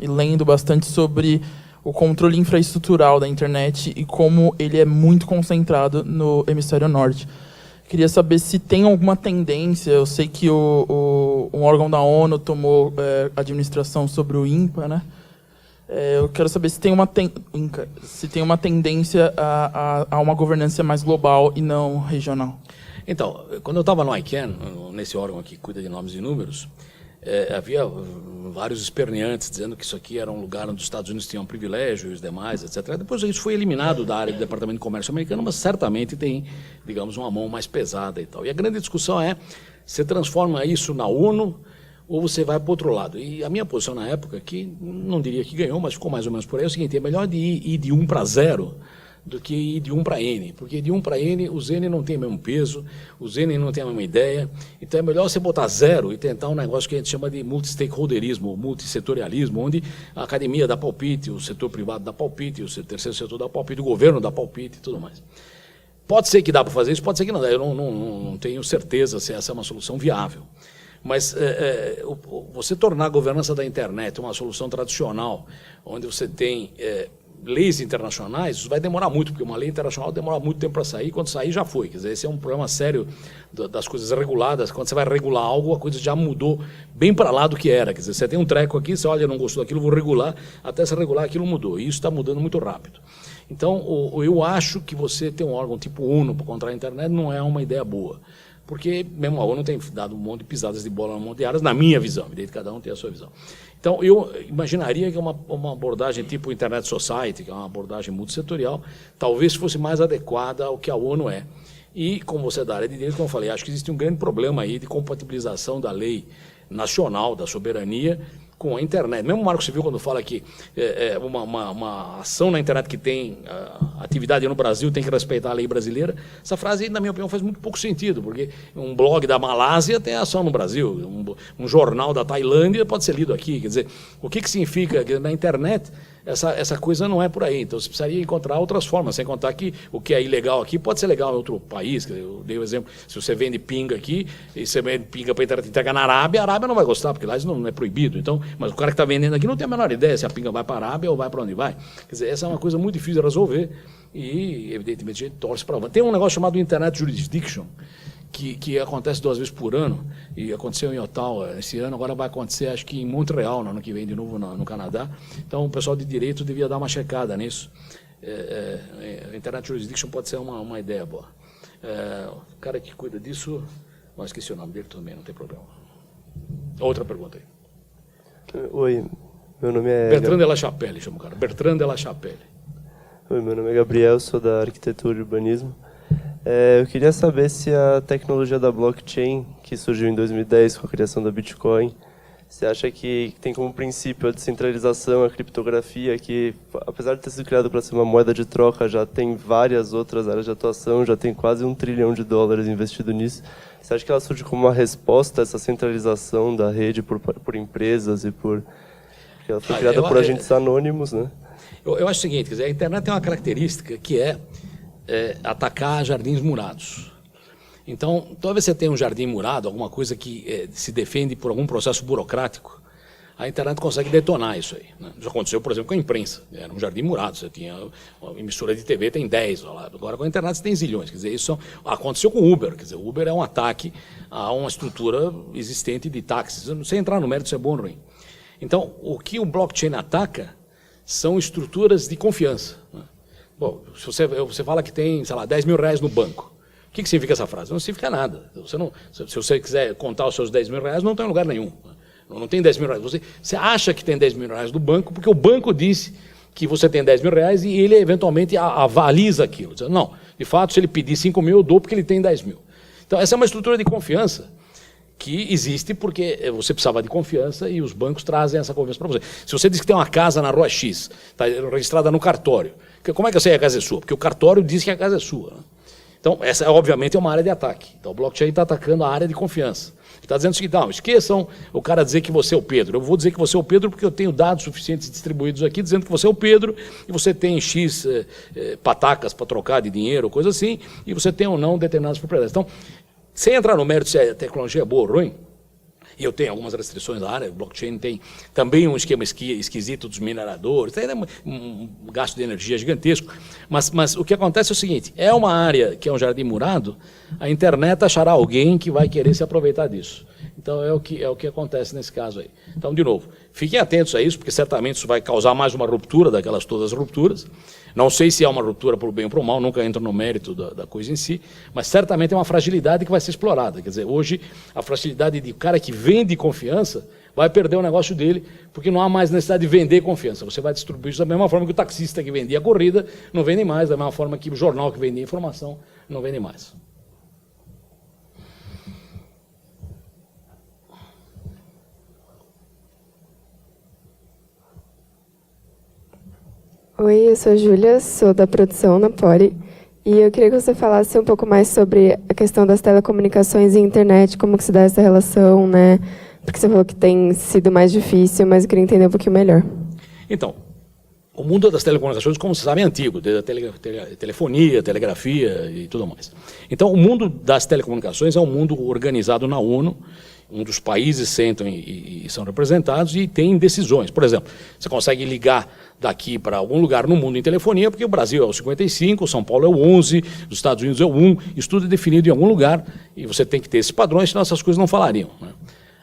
lendo bastante sobre o controle infraestrutural da internet e como ele é muito concentrado no hemisfério norte. Queria saber se tem alguma tendência. Eu sei que um órgão da ONU tomou administração sobre o INPA, né? Eu quero saber se tem uma tendência a uma governança mais global e não regional. Então, quando eu estava no ICANN, nesse órgão aqui que cuida de nomes e números, havia vários esperneantes dizendo que isso aqui era um lugar onde os Estados Unidos tinham privilégio e os demais, etc. Depois isso foi eliminado da área do Departamento de Comércio americano, mas certamente tem, digamos, uma mão mais pesada e tal. E a grande discussão é, você transforma isso na ONU ou você vai para o outro lado? E a minha posição na época, que não diria que ganhou, mas ficou mais ou menos por aí, é o seguinte: é melhor ir de 1 para 0 do que ir de 1 para N, porque de 1 para N, os N não tem o mesmo peso, os N não tem a mesma ideia, então é melhor você botar 0 e tentar um negócio que a gente chama de multi-stakeholderismo, multissetorialismo, onde a academia dá palpite, o setor privado dá palpite, o terceiro setor dá palpite, o governo dá palpite e tudo mais. Pode ser que dá para fazer isso, pode ser que não dá, eu não tenho certeza se essa é uma solução viável. Mas você tornar a governança da internet uma solução tradicional, onde você tem leis internacionais, isso vai demorar muito, porque uma lei internacional demora muito tempo para sair, quando sair já foi. Quer dizer, esse é um problema sério das coisas reguladas. Quando você vai regular algo, a coisa já mudou bem para lá do que era. Quer dizer, você tem um treco aqui, você olha, não gostou daquilo, vou regular, até você regular aquilo mudou. E isso está mudando muito rápido. Então, eu acho que você ter um órgão tipo ONU para controlar a internet não é uma ideia boa. Porque mesmo a ONU tem dado um monte de pisadas de bola no monte de áreas, na minha visão, evidente, cada um tem a sua visão. Então, eu imaginaria que uma abordagem tipo Internet Society, que é uma abordagem multissetorial, talvez fosse mais adequada ao que a ONU é. E, como você é da área de direito, como eu falei, acho que existe um grande problema aí de compatibilização da lei nacional, da soberania, com a internet. Mesmo o Marco Civil, quando fala que uma ação na internet que tem atividade no Brasil tem que respeitar a lei brasileira, essa frase, na minha opinião, faz muito pouco sentido, porque um blog da Malásia tem ação no Brasil, um jornal da Tailândia pode ser lido aqui. Quer dizer, o que significa que na internet essa coisa não é por aí. Então, você precisaria encontrar outras formas, sem contar que o que é ilegal aqui pode ser legal em outro país. Eu dei o exemplo, se você vende pinga aqui, e você vende pinga para entregar na Arábia, a Arábia não vai gostar, porque lá isso não é proibido. Então, mas o cara que está vendendo aqui não tem a menor ideia se a pinga vai para a Arábia ou vai para onde vai. Quer dizer, essa é uma coisa muito difícil de resolver e, evidentemente, a gente torce para lá. Tem um negócio chamado Internet Jurisdiction, que acontece 2 vezes por ano, e aconteceu em Ottawa esse ano, agora vai acontecer, acho que em Montreal, no ano que vem, de novo no Canadá. Então, o pessoal de direito devia dar uma checada nisso. Internet Jurisdiction pode ser uma ideia boa. O cara que cuida disso, não esqueci o nome dele também, não tem problema. Outra pergunta aí. Oi, meu nome é... Bertrand de la Chapelle, chama o cara. Bertrand de la Chapelle. Oi, meu nome é Gabriel, sou da Arquitetura e Urbanismo. Eu queria saber se a tecnologia da blockchain, que surgiu em 2010 com a criação da Bitcoin, você acha que tem como princípio a descentralização, a criptografia, que, apesar de ter sido criado para ser uma moeda de troca, já tem várias outras áreas de atuação, já tem quase $1 trilhão investido nisso. Você acha que ela surge como uma resposta a essa centralização da rede por empresas e porque ela foi criada por agentes anônimos, né? Eu acho o seguinte, quer dizer, a internet tem uma característica que é atacar jardins murados. Então, toda vez que você tem um jardim murado, alguma coisa que se defende por algum processo burocrático, a internet consegue detonar isso aí, né? Já aconteceu, por exemplo, com a imprensa. Era um jardim murado, você tinha uma emissora de TV, tem 10. Agora com a internet você tem zilhões. Quer dizer, isso aconteceu com o Uber. Quer dizer, o Uber é um ataque a uma estrutura existente de táxis. Sem entrar no mérito se é bom ou ruim. Então, o que o blockchain ataca são estruturas de confiança, né? Bom, se você fala que tem, sei lá, R$10 mil no banco, o que significa essa frase? Não significa nada. Se você quiser contar os seus R$10 mil, não tem lugar nenhum. Não tem R$10 mil. Você acha que tem R$10 mil no banco, porque o banco disse que você tem R$10 mil e ele eventualmente avaliza aquilo. Não, de fato, se ele pedir 5 mil, eu dou porque ele tem 10 mil. Então, essa é uma estrutura de confiança que existe porque você precisava de confiança e os bancos trazem essa confiança para você. Se você diz que tem uma casa na rua X, está registrada no cartório, como é que eu sei que a casa é sua? Porque o cartório diz que a casa é sua, né? Então, essa, obviamente, é uma área de ataque. Então, o blockchain está atacando a área de confiança. Está dizendo o seguinte: não, esqueçam o cara dizer que você é o Pedro. Eu vou dizer que você é o Pedro porque eu tenho dados suficientes distribuídos aqui dizendo que você é o Pedro e você tem X patacas para trocar de dinheiro, coisa assim, e você tem ou não determinadas propriedades. Então, sem entrar no mérito se a tecnologia é boa ou ruim, e eu tenho algumas restrições na área, o blockchain tem também um esquema esquisito dos mineradores, tem um gasto de energia gigantesco, mas o que acontece é o seguinte: é uma área que é um jardim murado, a internet achará alguém que vai querer se aproveitar disso. Então é o que acontece nesse caso aí. Então, de novo, Fiquem atentos a isso, porque certamente isso vai causar mais uma ruptura daquelas todas as rupturas. Não sei se é uma ruptura para o bem ou para o mal, nunca entro no mérito da coisa em si, mas certamente é uma fragilidade que vai ser explorada. Quer dizer, hoje, a fragilidade de cara que vende confiança vai perder o negócio dele, porque não há mais necessidade de vender confiança. Você vai distribuir isso da mesma forma que o taxista que vendia a corrida não vende mais, da mesma forma que o jornal que vendia informação não vende mais. Oi, eu sou a Júlia, sou da produção na Poli, e eu queria que você falasse um pouco mais sobre a questão das telecomunicações e internet, como que se dá essa relação, né? Porque você falou que tem sido mais difícil, mas eu queria entender um pouquinho melhor. Então, o mundo das telecomunicações, como você sabe, é antigo, desde a telefonia, telegrafia e tudo mais. Então, o mundo das telecomunicações é um mundo organizado na ONU, um dos países sentam e são representados e tem decisões. Por exemplo, você consegue ligar daqui para algum lugar no mundo em telefonia, porque o Brasil é o 55, o São Paulo é o 11, os Estados Unidos é o 1, isso tudo é definido em algum lugar e você tem que ter esses padrões, senão essas coisas não falariam, né?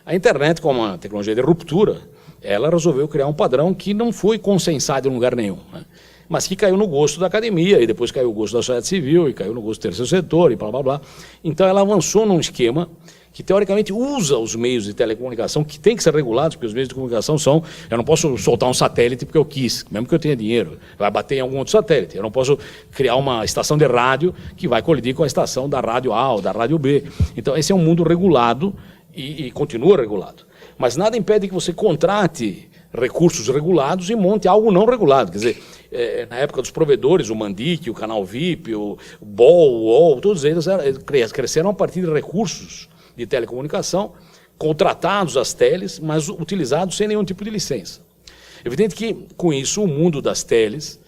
A internet, como uma tecnologia de ruptura, ela resolveu criar um padrão que não foi consensado em lugar nenhum, né? Mas que caiu no gosto da academia, e depois caiu no gosto da sociedade civil, e caiu no gosto do terceiro setor, e blá, blá, blá. Então ela avançou num esquema que teoricamente usa os meios de telecomunicação, que tem que ser regulados, porque os meios de comunicação são... Eu não posso soltar um satélite porque eu quis, mesmo que eu tenha dinheiro, vai bater em algum outro satélite. Eu não posso criar uma estação de rádio que vai colidir com a estação da rádio A ou da rádio B. Então esse é um mundo regulado e continua regulado. Mas nada impede que você contrate recursos regulados e monte algo não regulado. Quer dizer, na época dos provedores, o Mandic, o Canal VIP, o BOL, o UOL, todos eles cresceram a partir de recursos de telecomunicação, contratados às teles, mas utilizados sem nenhum tipo de licença. Evidente que, com isso, o mundo das teles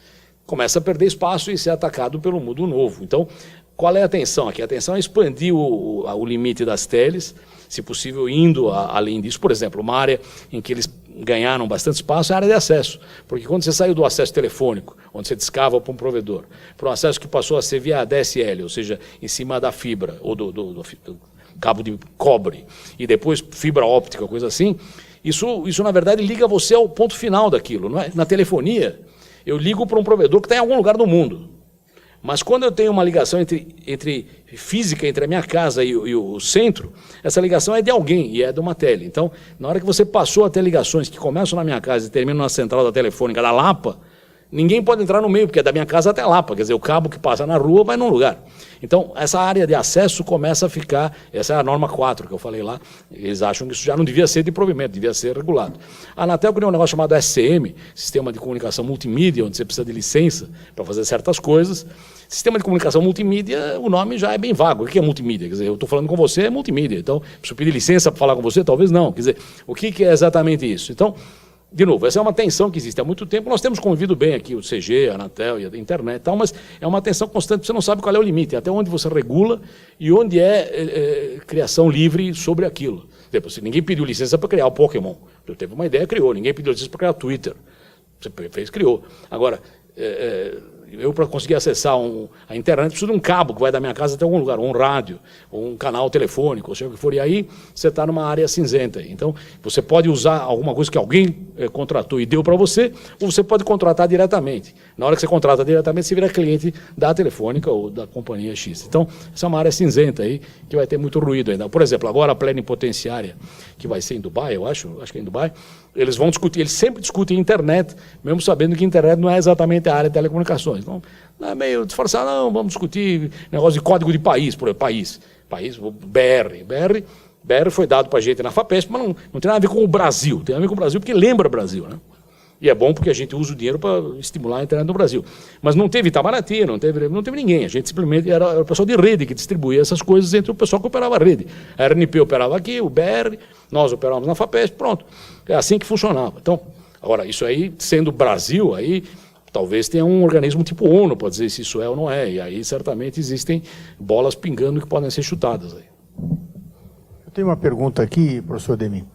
começa a perder espaço e ser atacado pelo mundo novo. Então, qual é a atenção aqui? A atenção é expandir o limite das teles, se possível, indo além disso. Por exemplo, uma área em que eles ganharam bastante espaço é a área de acesso, porque quando você saiu do acesso telefônico, onde você discava para um provedor, para um acesso que passou a ser via DSL, ou seja, em cima da fibra, ou do cabo de cobre, e depois fibra óptica, coisa assim, isso na verdade liga você ao ponto final daquilo. Não é? Na telefonia, eu ligo para um provedor que está em algum lugar do mundo. Mas quando eu tenho uma ligação física entre a minha casa e o centro, essa ligação é de alguém e é de uma tele. Então, na hora que você passou a ter ligações que começam na minha casa e terminam na central da telefônica da Lapa, ninguém pode entrar no meio, porque é da minha casa até Lapa, quer dizer, o cabo que passa na rua vai num lugar. Então, essa área de acesso começa a ficar, essa é a norma 4 que eu falei lá, eles acham que isso já não devia ser de provimento, devia ser regulado. A Anatel criou um negócio chamado SCM, Sistema de Comunicação Multimídia, onde você precisa de licença para fazer certas coisas. Sistema de comunicação multimídia, o nome já é bem vago. O que é multimídia? Quer dizer, eu estou falando com você, é multimídia. Então, preciso pedir licença para falar com você? Talvez não. Quer dizer, o que é exatamente isso? Então, de novo, essa é uma tensão que existe há muito tempo. Nós temos convivido bem aqui, o CG, a Anatel e a internet e tal, mas é uma tensão constante, você não sabe qual é o limite, até onde você regula e onde é criação livre sobre aquilo. Por exemplo, ninguém pediu licença para criar o Pokémon. Eu teve uma ideia, criou. Ninguém pediu licença para criar o Twitter. Você fez, criou. Agora, eu, para conseguir acessar a internet, preciso de um cabo que vai da minha casa até algum lugar, ou um rádio, ou um canal telefônico, ou seja o que for. E aí você está numa área cinzenta. Então, você pode usar alguma coisa que alguém contratou e deu para você, ou você pode contratar diretamente. Na hora que você contrata diretamente, você vira cliente da telefônica ou da companhia X. Então, essa é uma área cinzenta aí, que vai ter muito ruído ainda. Por exemplo, agora a plenipotenciária, que vai ser em Dubai, eu acho que é em Dubai, eles vão discutir, eles sempre discutem internet, mesmo sabendo que internet não é exatamente a área de telecomunicações. Então, não é meio disfarçado, não, vamos discutir negócio de código de país, por exemplo, país, BR foi dado para a gente na FAPESP, mas não tem nada a ver com o Brasil, tem a ver com o Brasil porque lembra Brasil, né? E é bom porque a gente usa o dinheiro para estimular a internet no Brasil. Mas não teve Itamaraty, não teve ninguém. A gente simplesmente era o pessoal de rede que distribuía essas coisas entre o pessoal que operava a rede. A RNP operava aqui, o BR, nós operávamos na FAPESP, pronto. É assim que funcionava. Então, agora, isso aí, sendo Brasil, aí talvez tenha um organismo tipo ONU para dizer se isso é ou não é. E aí, certamente, existem bolas pingando que podem ser chutadas. Aí. Eu tenho uma pergunta aqui, professor Demin.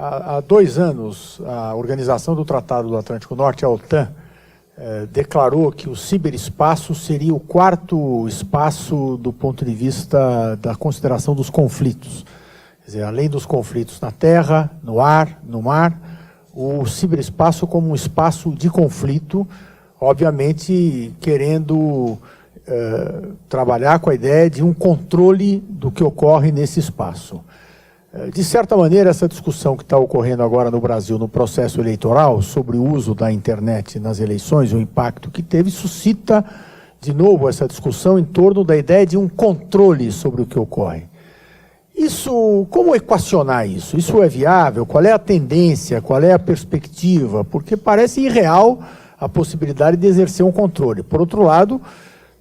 Há 2 anos, a Organização do Tratado do Atlântico Norte, a OTAN, declarou que o ciberespaço seria o 4º espaço do ponto de vista da consideração dos conflitos. Quer dizer, além dos conflitos na terra, no ar, no mar, o ciberespaço como um espaço de conflito, obviamente querendo trabalhar com a ideia de um controle do que ocorre nesse espaço. De certa maneira, essa discussão que está ocorrendo agora no Brasil, no processo eleitoral, sobre o uso da internet nas eleições, o impacto que teve, suscita de novo essa discussão em torno da ideia de um controle sobre o que ocorre. Isso, como equacionar isso? Isso é viável? Qual é a tendência? Qual é a perspectiva? Porque parece irreal a possibilidade de exercer um controle. Por outro lado,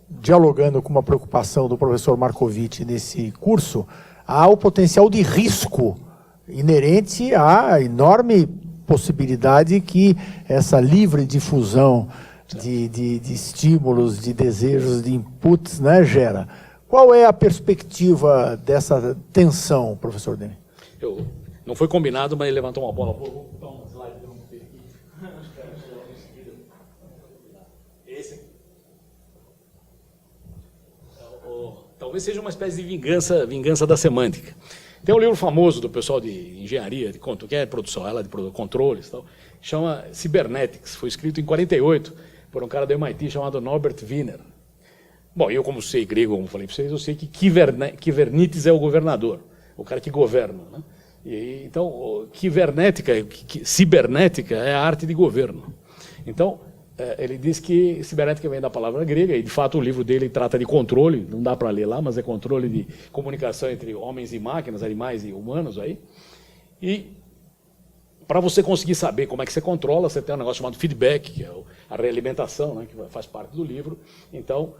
dialogando com uma preocupação do professor Marcovitch nesse curso, há o potencial de risco inerente à enorme possibilidade que essa livre difusão de estímulos, de desejos, de inputs, né, gera. Qual é a perspectiva dessa tensão, professor Denis? Não foi combinado, mas ele levantou uma bola. Vou dar um slide que eu não tenho aqui. Esse. Talvez seja uma espécie de vingança da semântica. Tem um livro famoso do pessoal de engenharia, que é produção, ela de controles e tal, chama Cybernetics. Foi escrito em 48 por um cara do MIT chamado Norbert Wiener. Bom, eu como sei grego, como falei para vocês, eu sei que Kybernetes é o governador, o cara que governa, né? Então, cibernética é a arte de governo. Então, ele diz que cibernética vem da palavra grega, e de fato o livro dele trata de controle, não dá para ler lá, mas é controle de comunicação entre homens e máquinas, animais e humanos aí. E para você conseguir saber como é que você controla, você tem um negócio chamado feedback, que é a realimentação, né, que faz parte do livro. Então,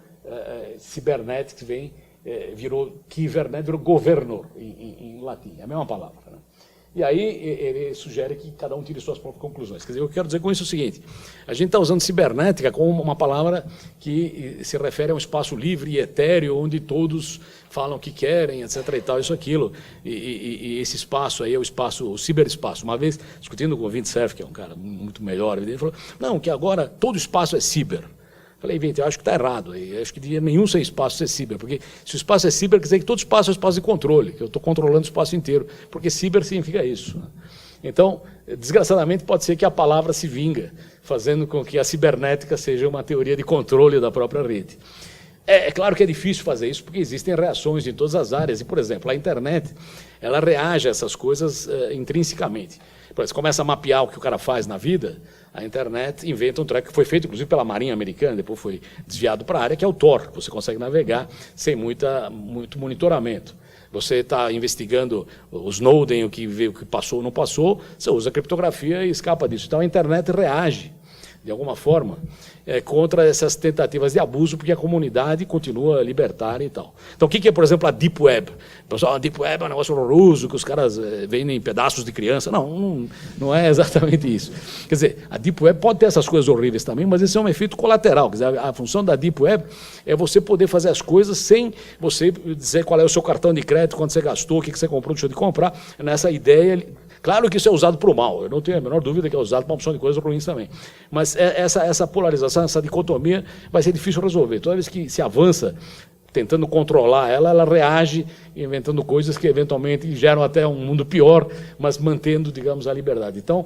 Cybernetics virou governor em latim, é a mesma palavra, né? E aí ele sugere que cada um tire suas próprias conclusões. Quer dizer, eu quero dizer com isso o seguinte: a gente está usando cibernética como uma palavra que se refere a um espaço livre e etéreo, onde todos falam o que querem, etc. e tal, isso, aquilo. E esse espaço aí é o ciberespaço. Uma vez, discutindo com o Vint Cerf, que é um cara muito melhor, ele falou, não, que agora todo espaço é ciber. Falei, Vint, eu acho que está errado. Eu acho que devia nenhum ser espaço ser ciber, porque se o espaço é ciber, quer dizer que todo espaço é um espaço de controle, que eu estou controlando o espaço inteiro, porque ciber significa isso, né? Então, desgraçadamente, pode ser que a palavra se vinga, fazendo com que a cibernética seja uma teoria de controle da própria rede. É claro que é difícil fazer isso, porque existem reações em todas as áreas, e, por exemplo, a internet, ela reage a essas coisas intrinsecamente. Por exemplo, você começa a mapear o que o cara faz na vida, a internet inventa um treco que foi feito, inclusive, pela Marinha Americana, depois foi desviado para a área, que é o Tor, que você consegue navegar sem muito monitoramento. Você está investigando o Snowden, o que passou ou não passou, você usa a criptografia e escapa disso. Então, a internet reage, de alguma forma, contra essas tentativas de abuso, porque a comunidade continua libertária e tal. Então, o que é, por exemplo, a Deep Web? Pessoal, a Deep Web é um negócio horroroso, que os caras vendem pedaços de criança. Não é exatamente isso. Quer dizer, a Deep Web pode ter essas coisas horríveis também, mas esse é um efeito colateral. Quer dizer, a função da Deep Web é você poder fazer as coisas sem você dizer qual é o seu cartão de crédito, quanto você gastou, o que você comprou, deixou de comprar. Nessa ideia... Claro que isso é usado para o mal, eu não tenho a menor dúvida que é usado para uma opção de coisas ruins também. Mas essa polarização, essa dicotomia vai ser difícil resolver. Toda vez que se avança tentando controlar ela reage inventando coisas que eventualmente geram até um mundo pior, mas mantendo, digamos, a liberdade. Então,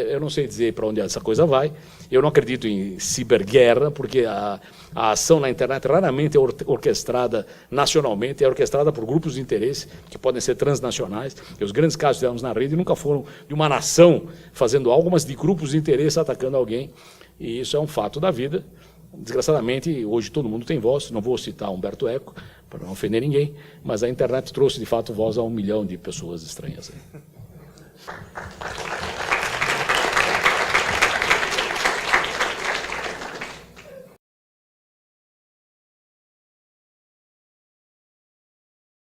eu não sei dizer para onde essa coisa vai. Eu não acredito em ciberguerra, porque a ação na internet raramente é orquestrada nacionalmente, é orquestrada por grupos de interesse, que podem ser transnacionais. E os grandes casos que tivemos na rede nunca foram de uma nação fazendo algo, mas de grupos de interesse atacando alguém. E isso é um fato da vida. Desgraçadamente, hoje todo mundo tem voz, não vou citar Humberto Eco, para não ofender ninguém, mas a internet trouxe, de fato, voz a 1 milhão de pessoas estranhas.